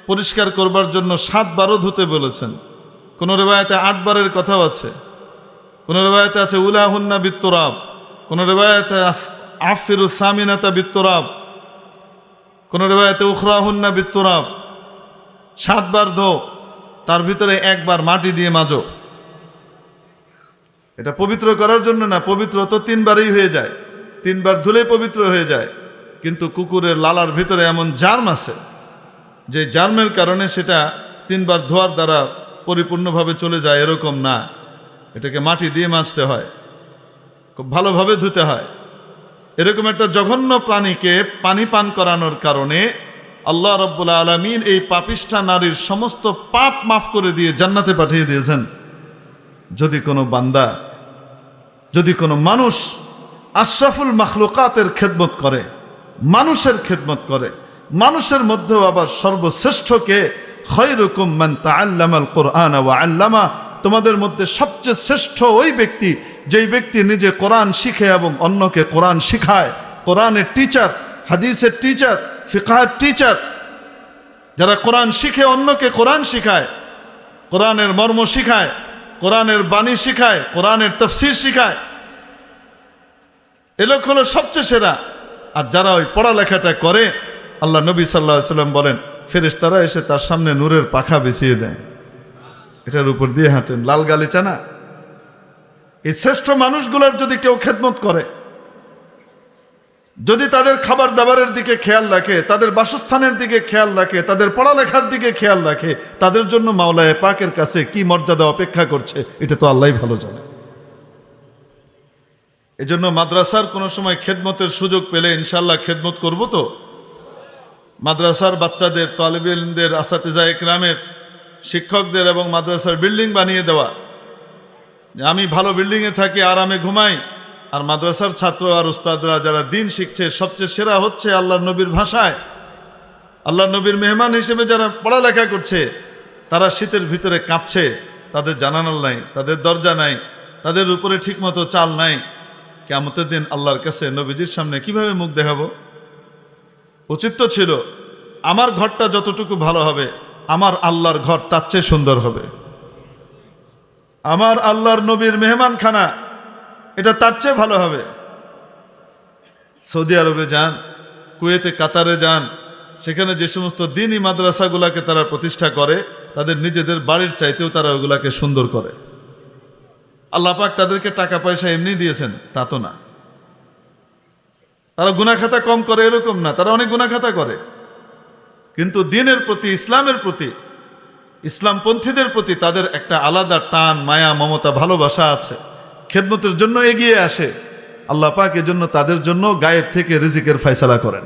পরিষ্কার করবার জন্য 7 বারও ধুতে বলেছেন। কোনো রেবায়াতে 8 বারের কথাও আছে, কোনো রেবায়াতে আছে উলাহুন্না বিত্তুরাব, কোনো রেবায়াতে আফিরু সামিনাতা বিত্তুরাব, কোনো রেবায়াতে উখরাহুন্না বিত্তুরাব। 7 বার ধো, তার ভিতরে 1 বার মাটি দিয়ে মাজো। এটা পবিত্র করার জন্য না, পবিত্র তো 3 বারই হয়ে যায়, 3 বার ধুলেই পবিত্র হয়ে যায়। কিন্তু কুকুরের লালার ভিতরে এমন জার্ম আছে যে জার্মের কারণে সেটা 3 বার ধোয়ার দ্বারা পরিপূর্ণভাবে চলে যায়, এরকম না। এটাকে মাটি দিয়ে মাজতে হয়, খুব ভালোভাবে ধুতে হয়। এরকম একটা জঘন্য প্রাণীকে পানি পান করানোর কারণে আল্লাহ রাব্বুল আলামিন এই পাপিষ্ঠা নারীর সমস্ত পাপ মাফ করে দিয়ে জান্নাতে পাঠিয়ে দিয়েছেন। যদি কোনো বান্দা, যদি কোনো মানুষ আশরাফুল মাখলুকাতের খেদমত করে, মানুষের খেদমত করে, মানুষের মধ্যেও আবার সর্বশ্রেষ্ঠকে, খায়রুকুম মান তাআল্লামাল কুরআন ওয়া আল্লামা, তোমাদের মধ্যে সবচেয়ে শ্রেষ্ঠ ওই ব্যক্তি যেই ব্যক্তি নিজে কোরআন শিখে এবং অন্যকে কোরআন শিখায়। কোরআনের টিচার, হাদিসের টিচার, ফিকহের টিচার, যারা কোরআন শিখে অন্যকে কোরআন শিখায়, কোরআনের মর্ম শিখায়, কোরআনের বাণী শিখায়, কোরআনের তাফসীর শিখায়, এ লোক হলো সবচেয়ে সেরা। আর যারা ওই পড়ালেখাটা করে, আল্লাহ নবী সাল্লাল্লাহু আলাইহি সাল্লাম বলেন ফেরেশতারা এসে তার সামনে নূরের পাখা বিছিয়ে দেয়, এটার উপর দিয়ে হাঁটেন, লাল গালিচা না। এই শ্রেষ্ঠ মানুষগুলোর যদি কেউ খেদমত করে, যদি তাদের খাবার দাবারের দিকে খেয়াল রাখে, তাদের বাসস্থানের দিকে খেয়াল রাখে, তাদের পড়ালেখার দিকে খেয়াল রাখে, তাদের জন্য মাওলায়ে পাকের কাছে কি মর্যাদা অপেক্ষা করছে এটা তো আল্লাহই ভালো জানে। এজন্য মাদ্রাসার কোনো সময় খেদমতের সুযোগ পেলে ইনশাআল্লাহ খেদমত করব। তো মাদ্রাসার বাচ্চাদের, তালিবে ইলমদের, আসাতিজা ইকরামের, শিক্ষকদের এবং মাদ্রাসার বিল্ডিং বানিয়ে দেওয়া। আমি ভালো বিল্ডিংয়ে থাকি, আরামে ঘুমাই, আর মাদ্রাসার ছাত্র আর উস্তাদরা যারা দিন শিখছে সবচেয়ে সেরা হচ্ছে আল্লাহর নবীর ভাষায়, আল্লাহর নবীর মেহমান হিসেবে যারা পড়ালেখা করছে, তারা শীতের ভিতরে কাঁপছে, তাদের জানানোর নাই, তাদের দরজা নাই, তাদের উপরে ঠিকমতো চাল নাই। কিয়ামতের দিন আল্লাহর কাছে নবীজির সামনে কিভাবে মুখ দেখাবো? উচিত তো ছিল আমার ঘরটা যতটুকু ভালো হবে, আমার আল্লাহর ঘর তার চেয়ে সুন্দর হবে। আমার আল্লাহর নবীর মেহমানখানা এটা তার চেয়ে ভালো হবে। সৌদি আরবে যান, কুয়েতে, কাতারে যান, সেখানে যে সমস্ত দ্বীনি মাদ্রাসাগুলোকে তারা প্রতিষ্ঠা করে, তাদের নিজেদের বাড়ির চাইতেও তারা ওগুলাকে সুন্দর করে। আল্লাহ পাক তাদেরকে টাকা পয়সা এমনি দিয়েছেন তা তো না। তারা গুনাহখাতা কম করে এরকম না, তারা অনেক গুনাহখাতা করে, কিন্তু দ্বীনের প্রতি, ইসলামের প্রতি, ইসলামপন্থীদের প্রতি তাদের একটা আলাদা টান, মায়া, মমতা, ভালোবাসা আছে। খেদমতের জন্য এগিয়ে আসে। আল্লাহ পাক এজন্য তাদের জন্য গায়েব থেকে রিজিকের ফয়সালা করেন।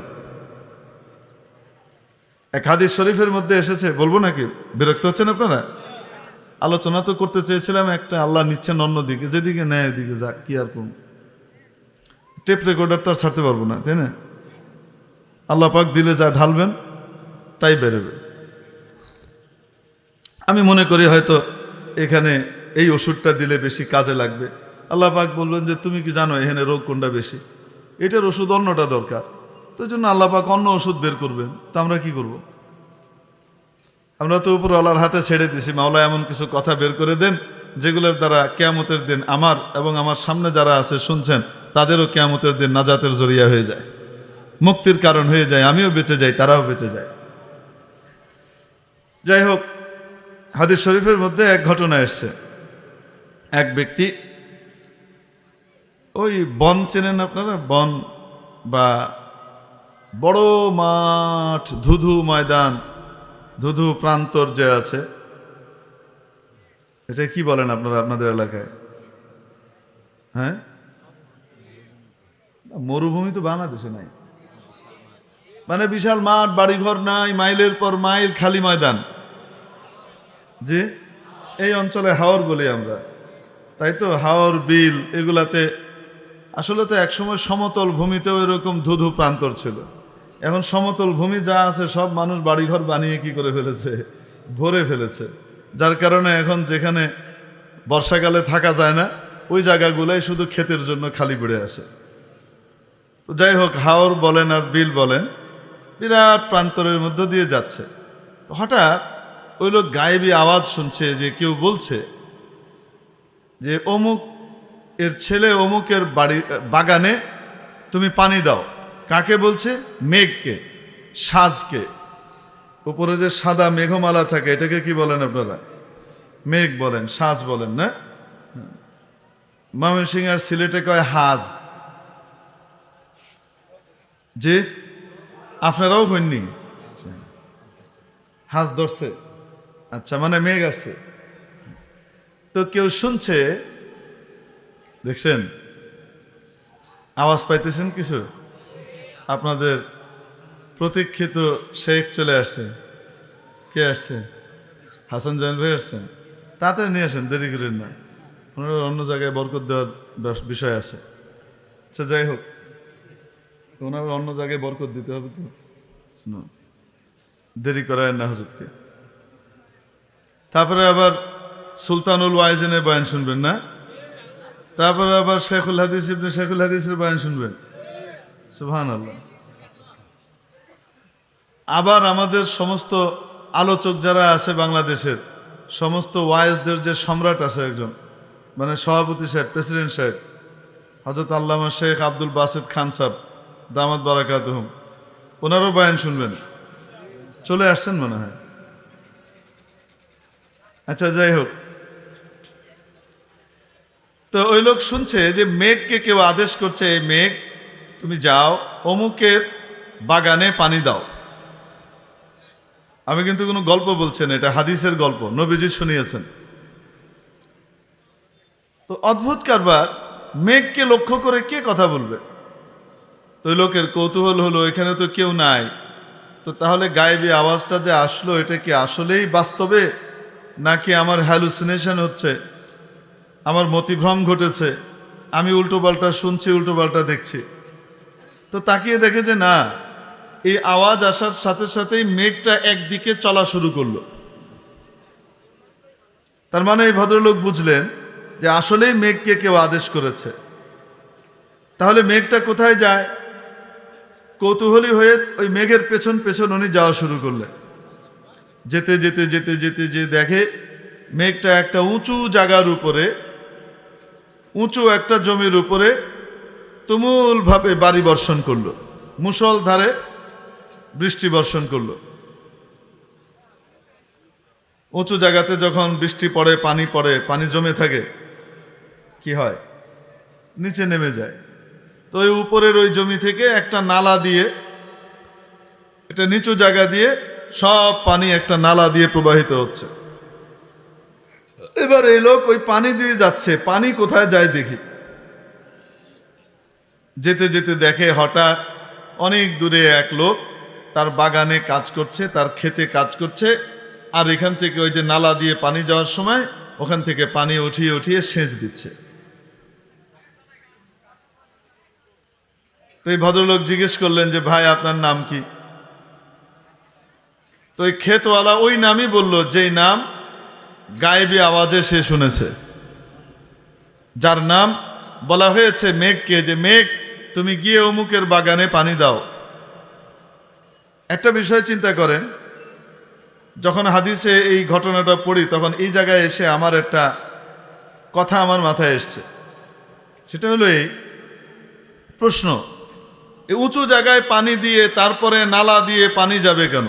এক হাদিস শরীফের মধ্যে এসেছে, বলবো নাকি? বিরক্ত হচ্ছেন আপনারা? আলোচনা তো করতে চেয়েছিলাম একটা, আল্লাহ নিচ্ছেন অন্যদিকে, যেদিকে নেয় ওইদিকে যাক, কি আর কোন টেপ রেকর্ডার তো আর ছাড়তে পারবো না, তাই না? আল্লাহ পাক দিলে যা ঢালবেন তাই বেরোবে। আমি মনে করি হয়তো এখানে এই ওষুধটা দিলে বেশি কাজে লাগবে। আল্লাহ পাক বলবেন যে তুমি কি জানো এখানে রোগ কোনটা বেশি, এটার ওষুধ অন্যটা দরকার, তো এই জন্য আল্লাহ পাক অন্য ওষুধ বের করবেন। তো আমরা কি করব? আমরা তো উপর আল্লাহর হাতে ছেড়ে দিছি, মাওলা এমন কিছু কথা বের করে দেন যেগুলোর দ্বারা কিয়ামতের দিন আমার এবং আমার সামনে যারা আছে শুনছেন তাদেরও কিয়ামতের দিন নাজাতের জরিয়া হয়ে যায়, মুক্তির কারণ হয়ে যায়, আমিও বেঁচে যাই, তারাও বেঁচে যায়। যাই হোক, হাদিস শরীফের মধ্যে এক ঘটনা এসছে। এক ব্যক্তি, ওই বন চেনেন আপনারা, বন বা বড় মাঠ, ধুধু ময়দান, ধুধু প্রান্তর যে আছে, এটা কি বলেন আপনারা আপনাদের এলাকায়? হ্যাঁ, মরুভূমি তো বাংলাদেশে নাই, মানে বিশাল মাঠ, বাড়িঘর নাই, মাইলের পর মাইল খালি ময়দান। যে এই অঞ্চলে হাওর বলি আমরা, তাই তো, হাওর বিল এগুলাতে আসলে তো একসময় সমতল ভূমিতেও এরকম ধুধু প্রান্তর ছিল। এখন সমতল ভূমি যা আছে সব মানুষ বাড়িঘর বানিয়ে কি করে ফেলেছে, ভরে ফেলেছে, যার কারণে এখন যেখানে বর্ষাকালে থাকা যায় না ওই জায়গাগুলোই শুধু ক্ষেতের জন্য খালি পড়ে আছে। তো যাই হোক, হাওর বলেন আর বিল বলেন, বিরাট প্রান্তরের মধ্য দিয়ে যাচ্ছে। তো হঠাৎ ওই লোক গায়েবী আওয়াজ শুনছে যে কেউ বলছে যে অমুক এর ছেলে অমুকের বাগানে তুমি পানি দাও। কাকে বলছে? মেঘকে, সাজকে। উপরে যে সাদা মেঘমালা থাকে এটাকে কি বলেন আপনারা? মেঘ বলেন, সাজ বলেন না? ময়মনসিংহ আর সিলেটে কয় হাজ। যে আপনারাও কইননি? হাজ ধরছে, আচ্ছা, মানে মেঘ আসছে। তো কেউ শুনছে, দেখছেন আওয়াজ পাইতেছেন কিছু? আপনাদের প্রতীক্ষিত শেখ চলে আসছে। কে আসছে? হাসান জামিল ভাই আসছেন। তাড়াতাড়ি নিয়ে আসেন, দেরি করেন না, ওনারা অন্য জায়গায় বরকত দেওয়ার বিষয় আছে। আচ্ছা, যাই হোক, ওনার অন্য জায়গায় বরকত দিতে হবে, তো দেরি করায় না হুজুরকে। তারপরে আবার সুলতানুল ওয়াইজিনের বয়ান শুনবেন না? তারপরে আবার শেখুল হাদিস ইবনে শেখুল হাদিসের বয়ান শুনবেন। সুবহানাল্লাহ। আবার আমাদের সমস্ত আলোচক যারা আছে বাংলাদেশের, সমস্ত ওয়াইজদের যে সম্রাট আছে একজন, মানে সভাপতি সাহেব, প্রেসিডেন্ট সাহেব, হযরত আল্লামা শেখ আব্দুল বাসিত খান সাহেব দামাত বারাকাতুহুম, ওনারও বয়ান শুনবেন। চলে আসছেন মনে হয়। আচ্ছা, যাই হোক, তো ওই লোক শুনছে যে মেঘকে কেউ আদেশ করছে, এই মেঘ তুমি যাও অমুকের বাগানে পানি দাও। আমি কিন্তু কোনো গল্প বলছেন, এটা হাদিসের গল্প, নবীজি শুনিয়েছেন। তো অদ্ভুত কারবার, মেঘকে লক্ষ্য করে কে কথা বলবে? তো ওই লোকের কৌতূহল হলো, এখানে তো কেউ নাই, তো তাহলে গায়েবী আওয়াজটা যে আসলো এটা কি আসলেই বাস্তবে, নাকি আমার হ্যালুসিনেশন হচ্ছে, আমার মতিভ্রম ঘটেছে, আমি উল্টোপাল্টা শুনছি, উল্টোপাল্টা দেখছি। তো তাকিয়ে দেখে যে না, এই আওয়াজ আসার সাথে সাথেই মেঘটা একদিকে চলা শুরু করলো। তার মানে এই ভদ্রলোক বুঝলেন যে আসলেই মেঘকে কেউ আদেশ করেছে। তাহলে মেঘটা কোথায় যায়? কৌতূহলী হয়ে ওই মেঘের পেছন পেছন উনি যাওয়া শুরু করলেন। যেতে যেতে যেতে যেতে যে দেখে মেঘটা একটা উঁচু জায়গার উপরে, উঁচু একটা জমির উপরে তুমুলভাবে বাড়ি বর্ষণ করলো, মুষলধারে বৃষ্টি বর্ষণ করলো। উঁচু জায়গাতে যখন বৃষ্টি পড়ে, পানি জমে থাকে, কি হয়? নিচে নেমে যায়। তো ওই উপরের ওই জমি থেকে একটা নালা দিয়ে, এটা নিচু জায়গা দিয়ে সব পানি একটা নালা দিয়ে প্রবাহিত হচ্ছে। এবার এই লোক ওই পানি দিয়ে যাচ্ছে, পানি কোথায় যায় দেখি। যেতে যেতে দেখে হঠাৎ অনেক দূরে এক লোক তার বাগানে কাজ করছে, তার ক্ষেতে কাজ করছে, আর এখান থেকে ওই যে নালা দিয়ে পানি যাওয়ার সময় ওখান থেকে পানি উঠিয়ে উঠিয়ে সেচ দিচ্ছে। তো এই ভদ্রলোক জিজ্ঞেস করলেন যে ভাই আপনার নাম কি? তো এই ক্ষেতওয়ালা ওই নামই বলল যেই নাম গায়েবী আওয়াজে সে শুনেছে, যার নাম বলা হয়েছে মেঘকে, যে মেঘ তুমি গিয়ে অমুকের বাগানে পানি দাও। একটা বিষয় চিন্তা করেন, যখন হাদিসে এই ঘটনাটা পড়ি তখন এই জায়গায় এসে আমার একটা কথা আমার মাথায় এসছে। সেটা হলো এই প্রশ্ন, এই উঁচু জায়গায় পানি দিয়ে তারপরে নালা দিয়ে পানি যাবে কেন?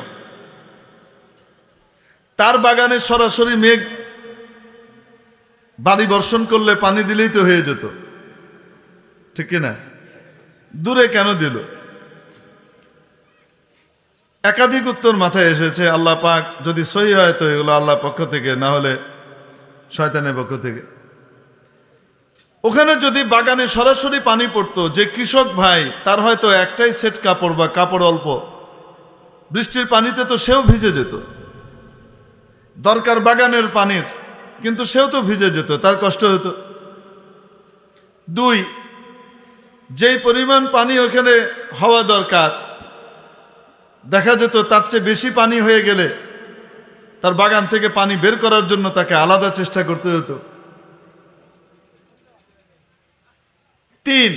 তার বাগানে সরাসরি মেঘ বাড়ি বর্ষণ করলে পানি দিলেই তো হয়ে যেত, ঠিক কিনা? দূরে কেন দিল? একাধিক উত্তর মাথায় এসেছে। আল্লাহ পাক যদি সহি হয় তো এগুলো আল্লাহ পক্ষ থেকে, না হলে শয়তানের পক্ষ থেকে। ওখানে যদি বাগানে সরাসরি পানি পড়তো, যে কৃষক ভাই তার হয়তো একটাই সেট কাপড় বা কাপড় অল্প, বৃষ্টির পানিতে তো সেও ভিজে যেত। দরকার বাগানের পানির, কিন্তু সেও তো ভিজে যেত, তার কষ্ট হতো। দুই, যেই পরিমাণ পানি ওখানে হওয়া দরকার, দেখা যেত তার চেয়ে বেশি পানি হয়ে গেলে তার বাগান থেকে পানি বের করার জন্য তাকে আলাদা চেষ্টা করতে হতো। তিন,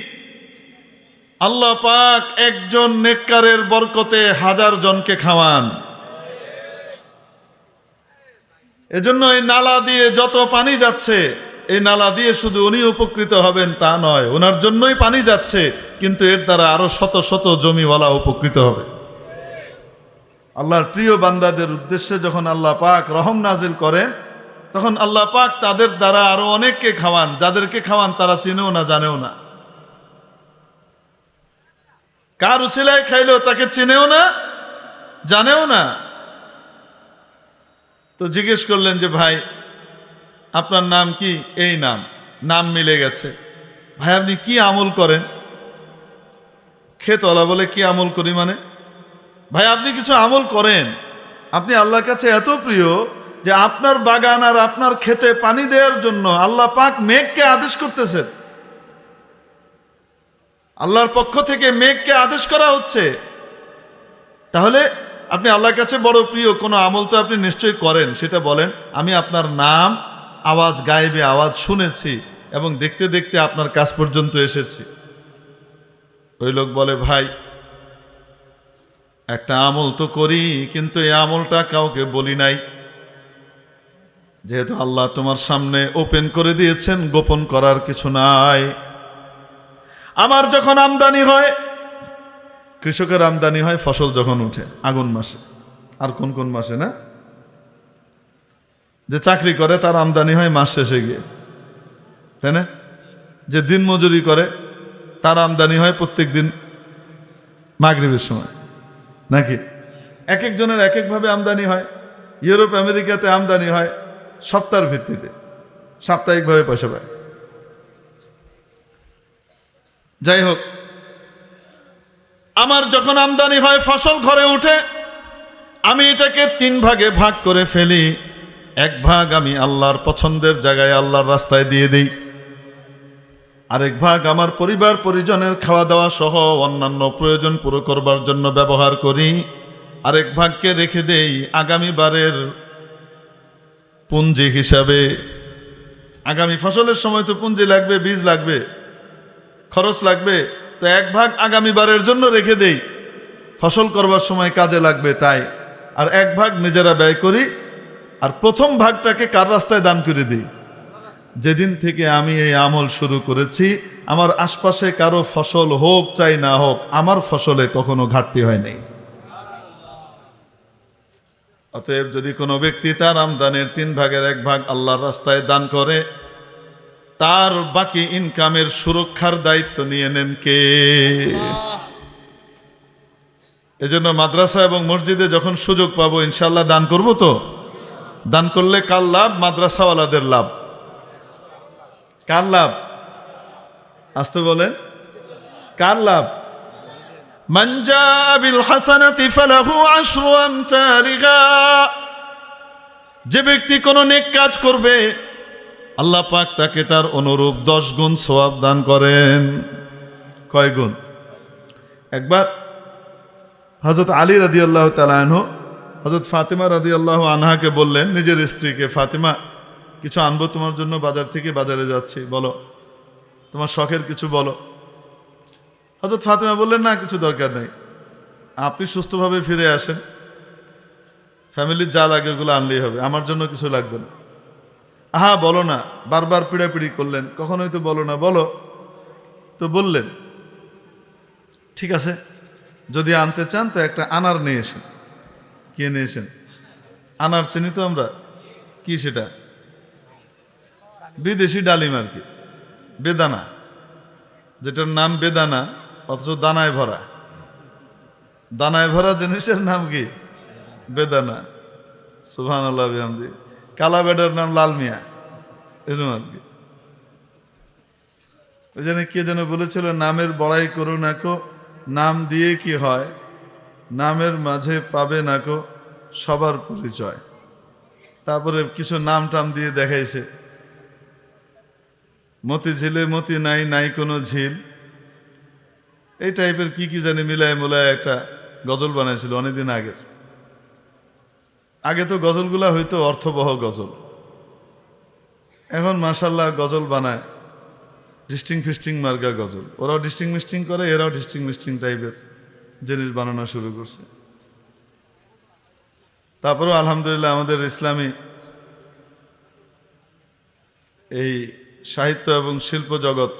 আল্লাহ পাক একজন নেককারের বরকতে 1000 জনকে খাওয়ান। এজন্য এই নালা দিয়ে যত পানি যাচ্ছে, এই নালা দিয়ে শুধু উনি উপকৃত হবেন তা নয়, ওনার জন্যই পানি যাচ্ছে, কিন্তু এর দ্বারা আরো শত শত জমিওয়ালা উপকৃত হবে। আল্লাহর প্রিয় বান্দাদের উদ্দেশ্যে যখন আল্লাহ পাক রহম নাজিল করেন, তখন আল্লাহ পাক তাদের দ্বারা আরো অনেককে খাওয়ান, যাদেরকে খাওয়ান তারা চিনেও না, জানেও না। কার উসিলায় খাইলো তাকে চিনেও না, জানেও না। তো জিজ্ঞেস করলেন যে ভাই আপনার নাম কি? এই নাম মিলে গেছে। ভাই আপনি কি আমল করেন? ক্ষেতওয়ালা বলে কি আমল করি মানে? ভাই আপনি কিছু আমল করেন, আপনি আল্লাহর কাছে এত প্রিয় যে আপনার বাগান আর আপনার ক্ষেতে পানি দেওয়ার জন্য আল্লাহ পাক মেঘকে আদেশ করতেছেন। আল্লাহর পক্ষ থেকে মেঘকে আদেশ করা হচ্ছে। তাহলে আপনি আল্লাহর কাছে বড় প্রিয়, কোনো আমল তো আপনি নিশ্চয়ই করেন, সেটা বলেন। আমি আপনার নাম আওয়াজ, গায়েবে আওয়াজ শুনেছি এবং দেখতে দেখতে আপনার কাছ পর্যন্ত এসেছি। ওই লোক বলে ভাই একটা আমল তো করি, কিন্তু এই আমলটা কাউকে বলি নাই, যেহেতু আল্লাহ তোমার সামনে ওপেন করে দিয়েছেন, গোপন করার কিছু নাই। আমার যখন আমদানি হয়, কৃষকের আমদানি হয় ফসল যখন উঠে আগুন মাসে, আর কোন কোন মাসে না, যে চাকরি করে তার আমদানি হয় মাস শেষে গিয়ে, তাই না? যে দিন মজুরি করে তার আমদানি হয় প্রত্যেক দিন মাগরিবের সময়, নাকি? এক একজনের এক একভাবে আমদানি হয়। ইউরোপ আমেরিকাতে আমদানি হয় সপ্তাহের ভিত্তিতে, সাপ্তাহিকভাবে পয়সা পায়। যাই হোক, আমার যখন আমদানি হয়, ফসল ঘরে উঠে, আমি এটাকে 3 ভাগে ভাগ করে ফেলি। 1 ভাগ আমি আল্লাহর পছন্দের জায়গায়, আল্লাহর রাস্তায় দিয়ে দিই। আরেক ভাগ আমার পরিবার পরিজনের খাওয়া দাওয়া সহ অন্যান্য প্রয়োজন পুরো করবার জন্য ব্যবহার করি। আরেক ভাগকে রেখে দেই আগামী বারের পুঁজি হিসাবে। আগামী ফসলের সময় তো পুঁজি লাগবে, বীজ লাগবে, খরচ লাগবে, তো 1 ভাগ আগামী বারের জন্য রেখে দেই, ফসল করবার সময় কাজে লাগবে তাই। আর 1 ভাগ নিজেরা ব্যয় করি। আর প্রথম ভাগটাকে কার রাস্তায় দান করে দিই? যেদিন থেকে আমি এই আমল শুরু করেছি, আমার আশপাশে কারো ফসল হোক চাই না হোক, আমার ফসলে কখনো ঘাটতি হয় নাই। অতএব যদি কোনো ব্যক্তি তার আমদানির 3 ভাগের 1 ভাগ আল্লাহর রাস্তায় দান করে, তার বাকি ইনকামের সুরক্ষার দায়িত্ব নিয়ে নেন কে? এজন্য মাদ্রাসা এবং মসজিদে যখন সুযোগ পাবো ইনশাল্লাহ দান করব। তো দান করলে কার লাভ? মাদ্রাসাওয়ালাদের লাভ। কার লাভ? আসতে বলেন, কার লাভ? মান জাআ বিল হাসানাতি ফালাহু আশরু আমসালিহা। যে ব্যক্তি কোনো নেক কাজ করবে, আল্লাহ পাক তাকে তার অনুরূপ 10 গুণ সওয়াব দান করেন। কয় গুণ? একবার হযরত আলী রাদিয়াল্লাহু তাআলা আনহু হযরত ফাতিমা রাদিয়াল্লাহু আনহাকে বললেন, নিজের স্ত্রীকে, ফাতিমা কিছু আনবো তোমার জন্য, বাজার থেকে বাজারে যাচ্ছি, বলো তোমার শখের কিছু বলো। হযরত ফাতিমা বললেন, না কিছু দরকার নেই, আপনি সুস্থভাবে ফিরে আসেন, ফ্যামিলির যা লাগে ওগুলো আনলেই হবে, আমার জন্য কিছু লাগবে না। আহা বলো না, বারবার পিড়াপিড়ি করলেন, কখনোই তো বলো না, বলো। তো বললেন, ঠিক আছে, যদি আনতে চান তো একটা আনার নিয়ে এসেন। কে নিয়ে এসেন? আনার চিনি তো আমরা, কি সেটা? বিদেশি ডালিম আর কি, বেদানা, যেটার নাম বেদানা অথচ দানায় ভরা। দানায় ভরা জিনিসের নাম কি? বেদানা। সুবহানাল্লাহ বিহামদি। কালা বেডার নাম লাল মিয়া, এরকম আর কি। ওই জন্য কে যেন বলেছিল, নামের বড়াই করো নাকো, নাম দিয়ে কি হয়, নামের মাঝে পাবে নাকো সবার পরিচয়। তারপরে কিছু নাম টাম দিয়ে দেখাইছে, মতি ঝিলে মতি নাই, নাই কোনো ঝিল, এই টাইপের কি কি জানি মিলায় মোলায় একটা গজল বানাইছিল অনেকদিন আগের। আগে তো গজলগুলা হয়তো অর্থবহ গজল, এখন মাশাল্লাহ গজল বানায় ডিস্টিং ফিস্টিং মার্কা গজল। ওরাও ডিস্টিং মিস্টিং করে, এরাও ডিস্টিং মিস্টিং টাইপের জিনিস বানানো শুরু করছে। তারপরেও আলহামদুলিল্লাহ আমাদের ইসলামী এই সাহিত্য এবং শিল্প জগৎ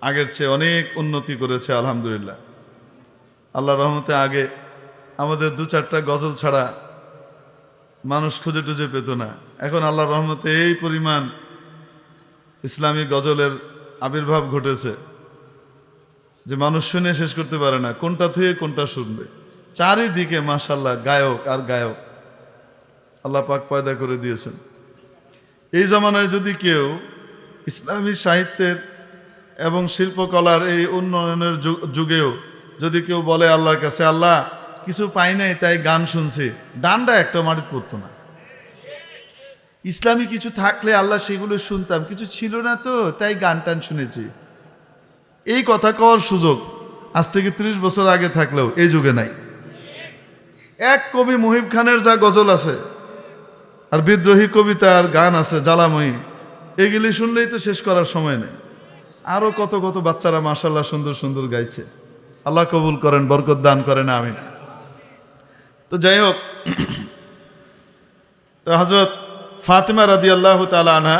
আগের চেয়ে অনেক উন্নতি করেছে আলহামদুলিল্লাহ। আল্লাহর রহমতে আগে আমাদের দু চারটা গজল ছাড়া মানুষ খুঁজে টুজে পেত না। এখন আল্লাহর রহমতে এই পরিমাণ ইসলামী গজলের আবির্ভাব ঘটেছে যে মানুষ শুনে শেষ করতে পারে না, কোনটা থুয়ে কোনটা শুনবে। চারিদিকে মাশাল্লাহ গায়ক আর গায়ক আল্লাহ পাক পয়দা করে দিয়েছেন। এই জমানায় যদি কেউ ইসলামী সাহিত্যের এবং শিল্পকলার এই উন্নয়নের যুগেও যদি কেউ বলে আল্লাহর কাছে, আল্লাহ কিছু পাই নাই তাই গান শুনছি, ডান্ডা একটা মাটিতে পড়তো না। ইসলামী কিছু থাকলে আল্লাহ সেগুলো শুনতাম, কিছু ছিল না তো তাই গান টান শুনেছি, এই কথা কওয়ার সুযোগ আজ থেকে 30 বছর আগে থাকলেও এই যুগে নাই। এক কবি মুহিব খানের যা গজল আছে আর বিদ্রোহী কবিতা আর গান আছে জ্বালাময়ী, এগুলি শুনলেই তো শেষ করার সময় নেই। আরো কত কত বাচ্চারা মাশাল্লাহ সুন্দর সুন্দর গাইছে, আল্লাহ কবুল করেন, বরকত দান করেন, আমিন। তো যাই হোক, তো হযরত ফাতিমা রাদিয়াল্লাহু তাআলা আনহা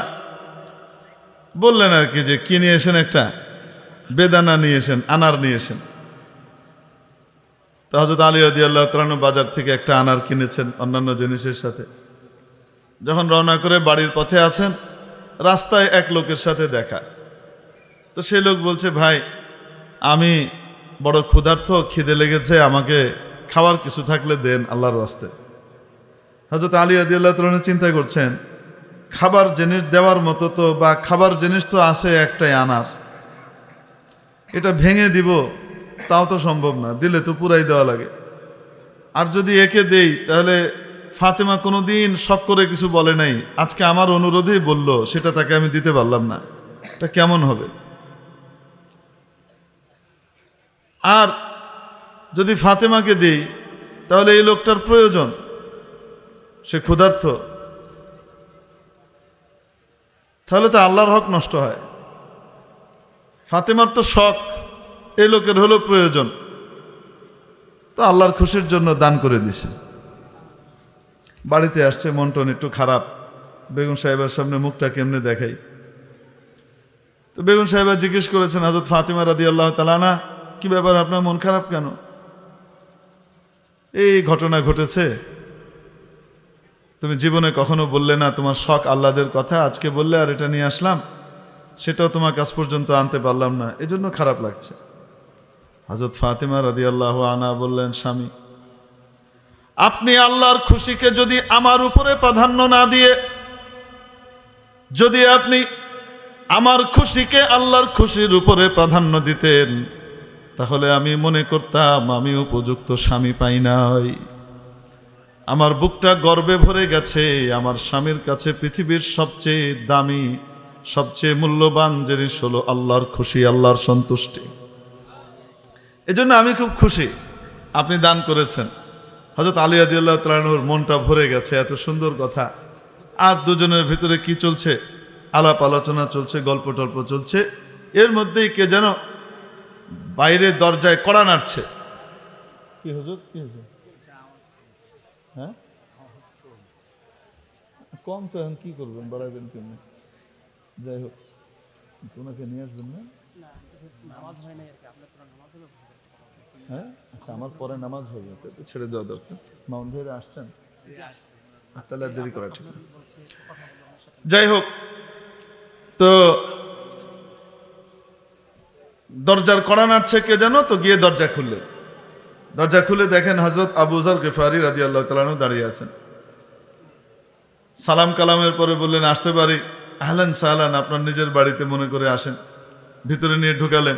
বললেন আর কি যে কি নিয়ে এসেন, একটা বেদানা নিয়ে এসেন, আনার নিয়ে এসেন। তো হযরত আলী রাদিয়াল্লাহু তাআলা আনহু বাজার থেকে একটা আনার কিনেছেন অন্যান্য জিনিসের সাথে। যখন রওনা করে বাড়ির পথে আছেন, রাস্তায় এক লোকের সাথে দেখা। তো সেই লোক বলছে, ভাই আমি বড় ক্ষুধার্ত, খিদে লেগেছে, আমাকে খাওয়ার কিছু থাকলে দেন আল্লাহর ওয়াস্তে। হযরত আলী রাদিয়াল্লাহু তাআলা চিন্তা করছেন, খাবার জিনিস দেওয়ার মতো তো, বা খাবার জিনিস তো আছে একটাই আনার, এটা ভেঙে দিব তাও তো সম্ভব না, দিলে তো পুরাই দেওয়া লাগে। আর যদি একে দেই তাহলে ফাতেমা কোনোদিন শখ করে কিছু বলে নাই, আজকে আমার অনুরোধেই বলল, সেটা তাকে আমি দিতে পারলাম না, এটা কেমন হবে। আর যদি ফাতেমাকে দেই তাহলে এই লোকটার প্রয়োজন, সে ক্ষুধার্ত, তাহলে তো আল্লাহর হক নষ্ট হয়। ফাতেমার তো শখ, এই লোকের হলো প্রয়োজন, তো আল্লাহর খুশির জন্য দান করে দিছে। বাড়িতে আসছে, মন টন একটু খারাপ, বেগম সাহেবের সামনে মুখটা কেমনে দেখাই। তো বেগম সাহেবা জিজ্ঞেস করেছেন, হযরত ফাতিমা রাদিয়াল্লাহু তাআলা আনহা, কি ব্যাপার, আপনার মন খারাপ কেন? এই ঘটনা ঘটেছে, তুমি জীবনে কখনো বললে না তোমার শখ আল্লাহদের কথা, আজকে বললে আর এটা নিয়ে আসলাম, সেটাও তোমার কাছ পর্যন্ত আনতে পারলাম না, এজন্য খারাপ লাগছে। হযরত ফাতিমা রাদিয়াল্লাহু আনহা বললেন, স্বামী আপনি আল্লাহর খুশিকে যদি আমার উপরে প্রাধান্য না দিয়ে, যদি আপনি আমার খুশিকে আল্লাহর খুশির উপরে প্রাধান্য দিতেন, তাহলে আমি মনে করতাম আমি উপযুক্ত স্বামী পাই নাই। আমার বুকটা গর্বে ভরে গেছে, আমার স্বামীর কাছে পৃথিবীর সবচেয়ে দামি, সবচেয়ে মূল্যবান জিনিস হলো আল্লাহর খুশি, আল্লাহর সন্তুষ্টি। এজন্য আমি খুব খুশি আপনি দান করেছেন। হযরত আলী রাদিয়াল্লাহু তাআলা আনহুর মনটা ভরে গেছে, এত সুন্দর কথা। আর দুজনের ভিতরে কি চলছে, আলাপ আলোচনা চলছে, গল্প টল্প চলছে, এর মধ্যেই কে যেন বাইরে দরজায় কড়া নাড়ছে। কি হুজুর, কি হয়েছে? হ্যাঁ, কম তো এখন কি করবেন, বাড়াবেন কেমন? যাই হোক, ওনাকে নিয়ে আসবেন না? হ্যাঁ, আচ্ছা, আমার পরে নামাজ হবে, তো ছেড়ে দেওয়া দরকার। মাউন্ট ভাইরা আসছেন, তাহলে আর দেরি করা ঠিক না। যাই হোক, তো দরজার কড়া নাড়ছে কে যেন, তো গিয়ে দরজা খুললেন। দরজা খুলে দেখেন হযরত আবু যর গিফারি রাদিয়াল্লাহু তাআলা আনহু দাঁড়িয়ে আছেন। সালাম কালামের পরে বললেন, আসতে পারি? আহলান সাহলান, আপনার নিজের বাড়িতে মনে করে আসেন। ভিতরে নিয়ে ঢুকালেন।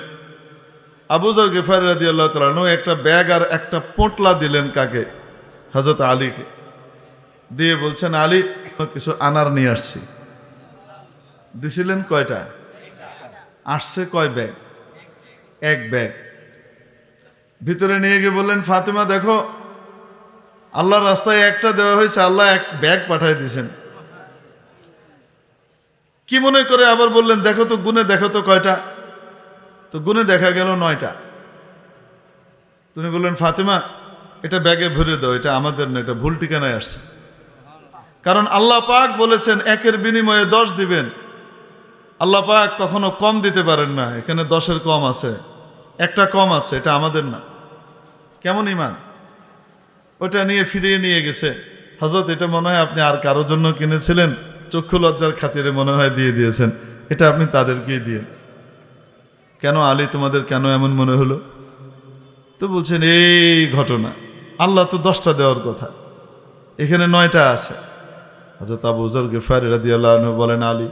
আবু যর গিফারি রাদিয়াল্লাহু তাআলা আনহু একটা ব্যাগ আর একটা পোঁটলা দিলেন কাকে? হযরত আলীকে। দিয়ে বলছেন, আলী, কিছু আনার নিয়ে আসছি। দিছিলেন কয়টা? আসছে কয় ব্যাগ? এক ব্যাগ। ভিতরে নিয়ে গিয়ে বললেন, ফাতেমা দেখো, আল্লাহর রাস্তায় একটা দেওয়া হয়েছে, আল্লাহ এক ব্যাগ পাঠিয়ে দিয়েছেন। কি মনে করে আবার বললেন, দেখো তো, গুনে দেখো তো কয়টা? তো গুনে দেখা গেল 9টা। তুমি বললেন, ফাতেমা, এটা ব্যাগে ভরে দাও, এটা আমাদের না, এটা ভুল ঠিকানায় আসছে। কারণ আল্লাহ পাক বলেছেন একের বিনিময়ে 10 দিবেন। আল্লাহ পাক কখনো কম দিতে পারেন না, এখানে 10-এর কম আছে, একটা কম আছে, এটা আমাদের না। কেমন ইমান! ওটা নিয়ে ফিরিয়ে নিয়ে গেছে। হযরত, এটা মনে হয় আপনি আর কারোর জন্য কিনেছিলেন, চক্ষু লজ্জার খাতিরে মনে হয় দিয়ে দিয়েছেন, এটা আপনি তাদেরকেই দিয়ে। কেন আলী, তোমাদের কেন এমন মনে হলো? তো বলছেন, এই ঘটনা, আল্লাহ তো 10টা দেওয়ার কথা, এখানে 9টা আছে। হযরত আবু যর গিফারি রাদিয়াল্লাহু আনহু বলেন, আলী,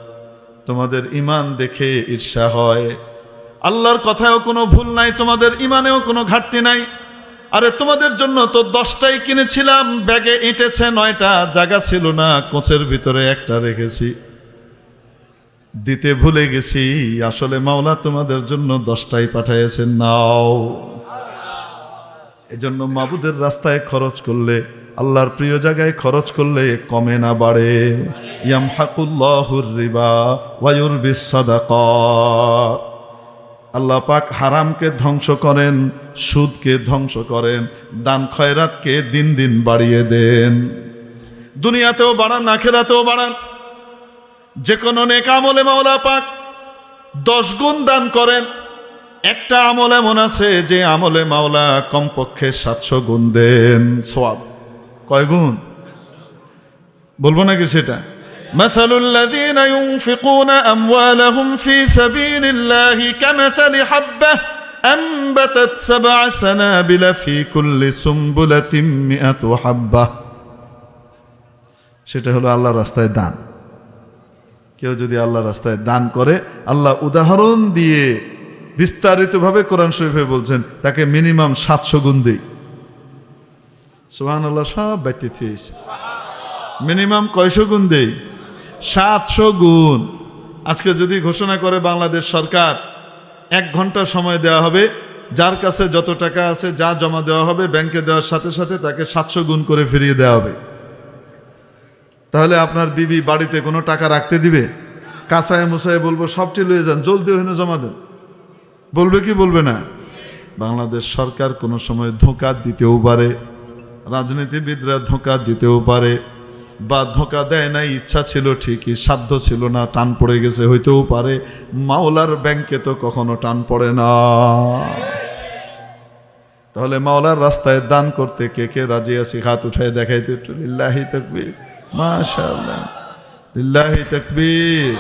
তোমাদের ঈমান দেখে ঈর্ষা হয়। আল্লাহর কথায়ও কোনো ভুল নাই, তোমাদের ঈমানেও কোনো ঘাটতি নাই। আরে তোমাদের জন্য তো 10টাই কিনেছিলাম, ব্যাগে এঁটেছে 9টা, জায়গা ছিল না, কোচের ভিতরে একটা রেখেছি, দিতে ভুলে গেছি। আসলে মাওলা তোমাদের জন্য 10টাই পাঠিয়েছেন, নাও। এজন্য মাবুদের রাস্তায় খরচ করলে, আল্লাহর প্রিয় জায়গায় খরচ করলে কমে না বাড়ে। ইয়ামহাকুল্লাহুর রিবা ওয়া ইউরবিস সাদাকাত। আল্লাহ পাক হারামকে ধ্বংস করেন, সুদকে ধ্বংস করেন, দান খয়রাতকে দিন দিন বাড়িয়ে দেন। দুনিয়াতেও বাড়ান, আখিরাতেও বাড়ান। যে কোনো নেক আমলে মাওলা পাক 10 গুণ দান করেন। একটা আমল এমন আছে যে আমলে মাওলা কমপক্ষে 700 গুণ দেন সওয়াব। কয় গুণ বলবো নাকি সেটা? مثل الذين ينفقون أموالهم في سبيل الله كمثل حبة أنبتت 7 سنابل في كل سنبلة 100 حبة। সেটা হলো আল্লাহর রাস্তায় দান। কেউ যদি আল্লাহর রাস্তায় দান করে, আল্লাহ উদাহরণ দিয়ে বিস্তারিতভাবে কোরআন শরীফে বলছেন, তাকে মিনিমাম 700 গুণ দেই। সুবহানাল্লাহ, সব ব্যতীত হয়েছে। মিনিমাম কয়শো গুণ দেই? 700 গুণ। আজকে যদি ঘোষণা করে বাংলাদেশ সরকার 1 ঘন্টা সময় দেওয়া হবে, যার কাছে যত টাকা আছে যা জমা দেওয়া হবে ব্যাংকে দেওয়ার সাথে সাথে তাকে 700 গুণ করে ফিরিয়ে দেওয়া হবে। তাহলে আপনার বিবি বাড়িতে কোনো টাকা রাখতে দিবে? কাঁচায় মুসায় বলবো সবটি লয়ে যান, জলদি ওখানে জমা দেন, বলবে কি বলবে না? বাংলাদেশ সরকার কোনো সময় ধোঁকা দিতেও পারে, রাজনীতিবিদরা ধোঁকা দিতেও পারে, বা ধোঁকা দেয় নাই, ইচ্ছা ছিল ঠিকই, সাধ্য ছিল না, টান পড়ে গেছে, হইতেও পারে। মাওলার ব্যাংকে তো কখনো টান পড়ে না। তাহলে মাওলার রাস্তায় দান করতে কে কে রাজি আছি? হাত উঠায় দেখাইতে একটু। লিল্লাহি তাকবীর, মাশাআল্লাহ, লিল্লাহি তাকবীর,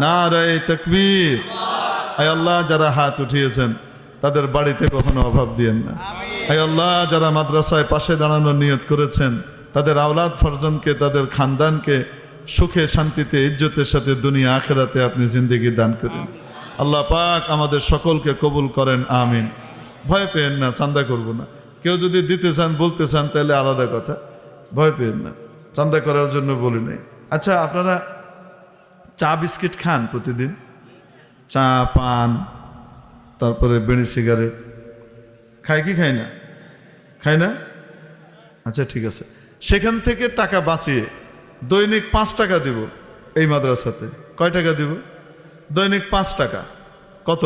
নারায়ে তাকবীর। আয় আল্লাহ, যারা হাত উঠিয়েছেন তাদের বাড়িতে কখনো অভাব দিয়েন না। আয় আল্লাহ, যারা মাদ্রাসায় পাশে দাঁড়ানোর নিয়ত করেছেন, তাদের আওলাদ ফরজনকে, তাদের খানদানকে সুখে শান্তিতে ইজ্জতের সাথে দুনিয়া আখেরাতে আপনি জিন্দেগি দান করেন। আল্লাহ পাক আমাদের সকলকে কবুল করেন, আমিন। ভয় পেয়েন না, চান্দা করব না। কেউ যদি দিতে চান, বলতে চান, তাহলে আলাদা কথা, ভয় পেয়েন না, চান্দা করার জন্য বলি নাই। আচ্ছা, আপনারা চা বিস্কিট খান প্রতিদিন? চা, পান, তারপরে বিড়ি সিগারেট খায় কি খায় না? খায় না? আচ্ছা ঠিক আছে, সেখান থেকে টাকা বাঁচিয়ে দৈনিক 5 টাকা দিব এই মাদ্রাসাতে। কয় টাকা দিব? দৈনিক 5 টাকা। কত?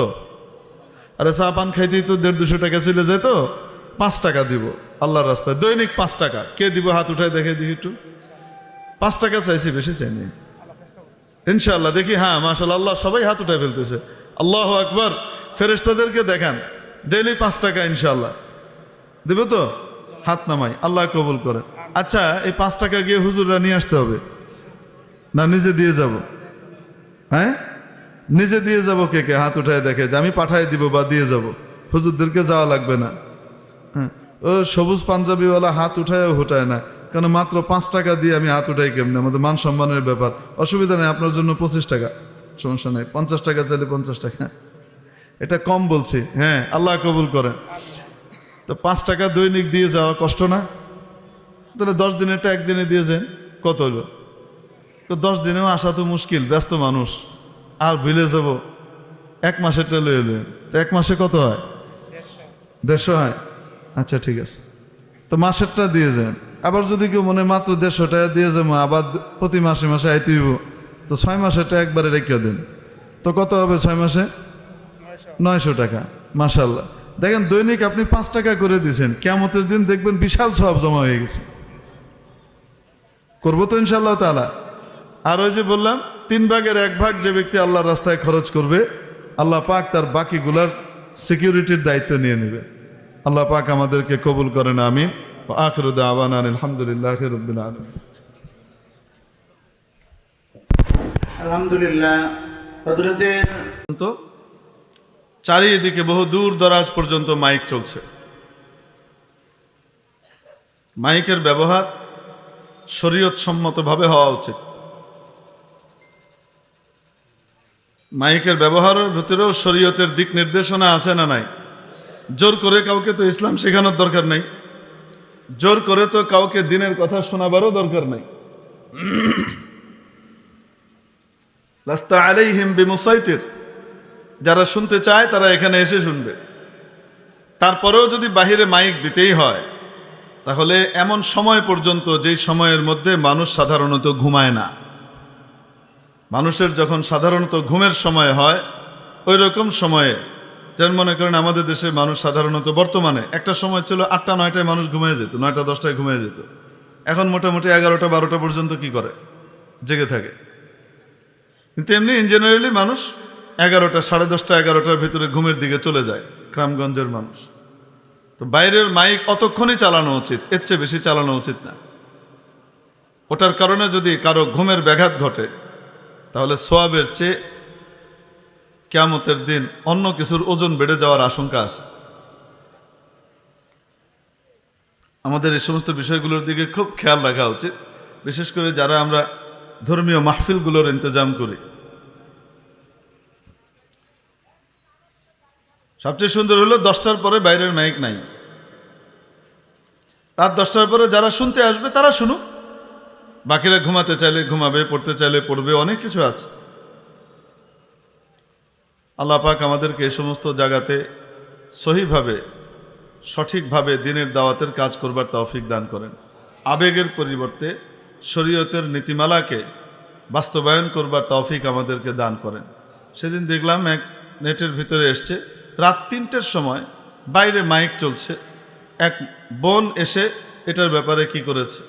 আরে চা পান খাইতেই তো 150-200 টাকা চলে যায়, তো 5 টাকা দিব আল্লাহর রাস্তায়, দৈনিক 5 টাকা। কে দিব? হাত উঠায় দেখে দিই একটু। 5 টাকা চাইছি, বেশি চাইনি ইনশাআল্লাহ। দেখি, হ্যাঁ মাশাআল্লাহ, আল্লাহ সবাই হাত উঠায় ফেলতেছে। আল্লাহু আকবার। ফেরেশতাদেরকে দেখান, ডেইলি 5 টাকা ইনশাআল্লাহ দেব তো? হাত নামাই, আল্লাহ কবুল করে। আচ্ছা, এই 5 টাকা গিয়ে হুজুররা নিয়ে আসতে হবে না নিজে দিয়ে যাব? হ্যাঁ, নিজে দিয়ে যাব। কে কে হাত উঠায় দেখে যে আমি পাঠায় দিব বা দিয়ে যাব? হুজুরদেরকে যাওয়া লাগবে না। হ্যাঁ, ও সবুজ পাঞ্জাবিওয়ালা হাত উঠায়ও উঠায় না, কেন? মাত্র 5 টাকা দিয়ে আমি হাত উঠাই কেমনি? আমাদের মান সম্মানের ব্যাপার। অসুবিধা নেই, আপনার জন্য 25 টাকা, সমস্যা নেই। 50 টাকা চাইলে 50 টাকা, এটা কম বলছি। হ্যাঁ, আল্লাহ কবুল করেন। তো 5 টাকা দৈনিক দিয়ে যাওয়া কষ্ট না? তাহলে 10 দিনেরটা একদিনে দিয়ে যান, কত হলো? তো 10 দিনেও আসা তো মুশকিল, ব্যস্ত মানুষ। আর ভুলে যাব 1 মাসেরটা লয়ে লয়ে, তো 1 মাসে কত হয়? 150 হয়। আচ্ছা ঠিক আছে, তো মাসেরটা দিয়ে যান। আবার যদি কেউ মনে মাত্র 150 টাকা দিয়ে যাবো, আবার প্রতি মাসে মাসে আইতে হইব, তো 6 মাসেরটা একবারে রেখে দেন। তো কত হবে 6 মাসে? 900 টাকা। মাশাআল্লাহ, দেখেন দৈনিক আপনি 5 টাকা করে দিয়েছেন, কিয়ামতের দিন দেখবেন বিশাল সওয়াব জমা হয়ে গেছে। করবো তো ইনশাআল্লাহ তাআলা। আর ওই যে বললাম, 3 ভাগের 1 ভাগ যে ব্যক্তি আল্লাহর রাস্তায় খরচ করবে, আল্লাহ পাক তার বাকিগুলার সিকিউরিটির দায়িত্ব নিয়ে নেবে। আল্লাহ পাক আমাদেরকে কবুল করেন, আমিন। ওয়া আখিরু দাওয়ানা আলহামদুলিল্লাহি রাব্বিল আলামিন। আলহামদুলিল্লাহ। হযরতের তো চারিদিকে বহু দূর দরাজ পর্যন্ত মাইক চলছে। মাইকের ব্যবহার শরীয়ত সম্মতভাবে হওয়া উচিত। মাইকের ব্যবহারের ভিতরেও শরীয়তের দিক নির্দেশনা আছে না নাই? জোর করে কাউকে তো ইসলাম শেখানোর দরকার নাই, জোর করে তো কাউকে দিনের কথা শোনাবারও দরকার নাই। লাস্তা আলাইহিম বিমুসাইতির, যারা শুনতে চায় তারা এখানে এসে শুনবে। তারপরেও যদি বাহিরে মাইক দিতেই হয়, তাহলে এমন সময় পর্যন্ত যেই সময়ের মধ্যে মানুষ সাধারণত ঘুমায় না। মানুষের যখন সাধারণত ঘুমের সময় হয়, ওই রকম সময়ে, যেমন মনে করেন আমাদের দেশে মানুষ সাধারণত বর্তমানে, একটা সময় ছিল 8টা-9টায় মানুষ ঘুমিয়ে যেত, 9টা-10টায় ঘুমিয়ে যেত। এখন মোটামুটি 11টা-12টা পর্যন্ত কি করে? জেগে থাকে। কিন্তু এমনি ইন জেনারেলি মানুষ 11টা, 10:30, 11টার ভিতরে ঘুমের দিকে চলে যায় গ্রামগঞ্জের মানুষ। তো বাইরের মাইক অতক্ষণই চালানো উচিত, এর চেয়ে বেশি চালানো উচিত না। ওটার কারণে যদি কারো ঘুমের ব্যাঘাত ঘটে, তাহলে সোয়াবের চেয়ে কিয়ামতের দিন অন্য কিছুর ওজন বেড়ে যাওয়ার আশঙ্কা আছে। আমাদের এই সমস্ত বিষয়গুলোর দিকে খুব খেয়াল রাখা উচিত, বিশেষ করে যারা আমরা ধর্মীয় মাহফিলগুলোর ইন্তজাম করি। সবচেয়ে সুন্দর হলো 10টার পরে বাইরের মাইক নাই। রাত 10টার পরে যারা শুনতে আসবে তারা শুনুক, বাকিরা ঘুমাতে চাইলে ঘুমাবে, পড়তে চাইলে পড়বে, অনেক কিছু আছে। আল্লাহ পাক আমাদেরকে এই সমস্ত জায়গাতে সহিভাবে, সঠিকভাবে দিনের দাওয়াতের কাজ করবার তৌফিক দান করেন। আবেগের পরিবর্তে শরীয়তের নীতিমালাকে বাস্তবায়ন করবার তৌফিক আমাদেরকে দান করেন। সেদিন দেখলাম এক নেটের ভিতরে এসছে, রাত 3টের সময় বাইরে মাইক চলছে, এক বোন এসে এটার ব্যাপারে কি করেছে,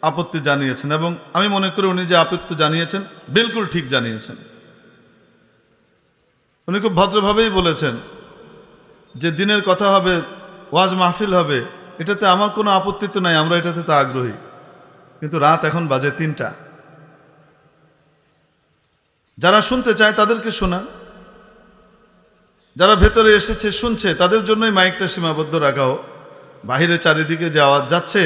আপত্তি জানিয়েছেন। এবং আমি মনে করি উনি যে আপত্তি জানিয়েছেন বিলকুল ঠিক জানিয়েছেন। উনি খুব ভদ্রভাবেই বলেছেন যে দিনের কথা হবে, ওয়াজ মাহফিল হবে, এটাতে আমার কোনো আপত্তি তো নাই, আমরা এটাতে তো আগ্রহী। কিন্তু রাত এখন বাজে 3টা। যারা শুনতে চায় তাদেরকে শোনান, যারা ভেতরে এসেছে শুনছে তাদের জন্যই মাইকটা সীমাবদ্ধ রাখা হোক। বাহিরে চারিদিকে যে আওয়াজ যাচ্ছে,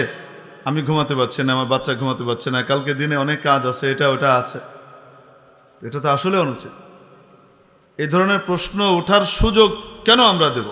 আমি ঘুমাতে পারছি না, আমার বাচ্চা ঘুমাতে পারছে না, কালকে দিনে অনেক কাজ আছে, এটা ওটা আছে, এটা তো আসলে অনুচিত। এই ধরনের প্রশ্ন ওঠার সুযোগ কেন আমরা দেব?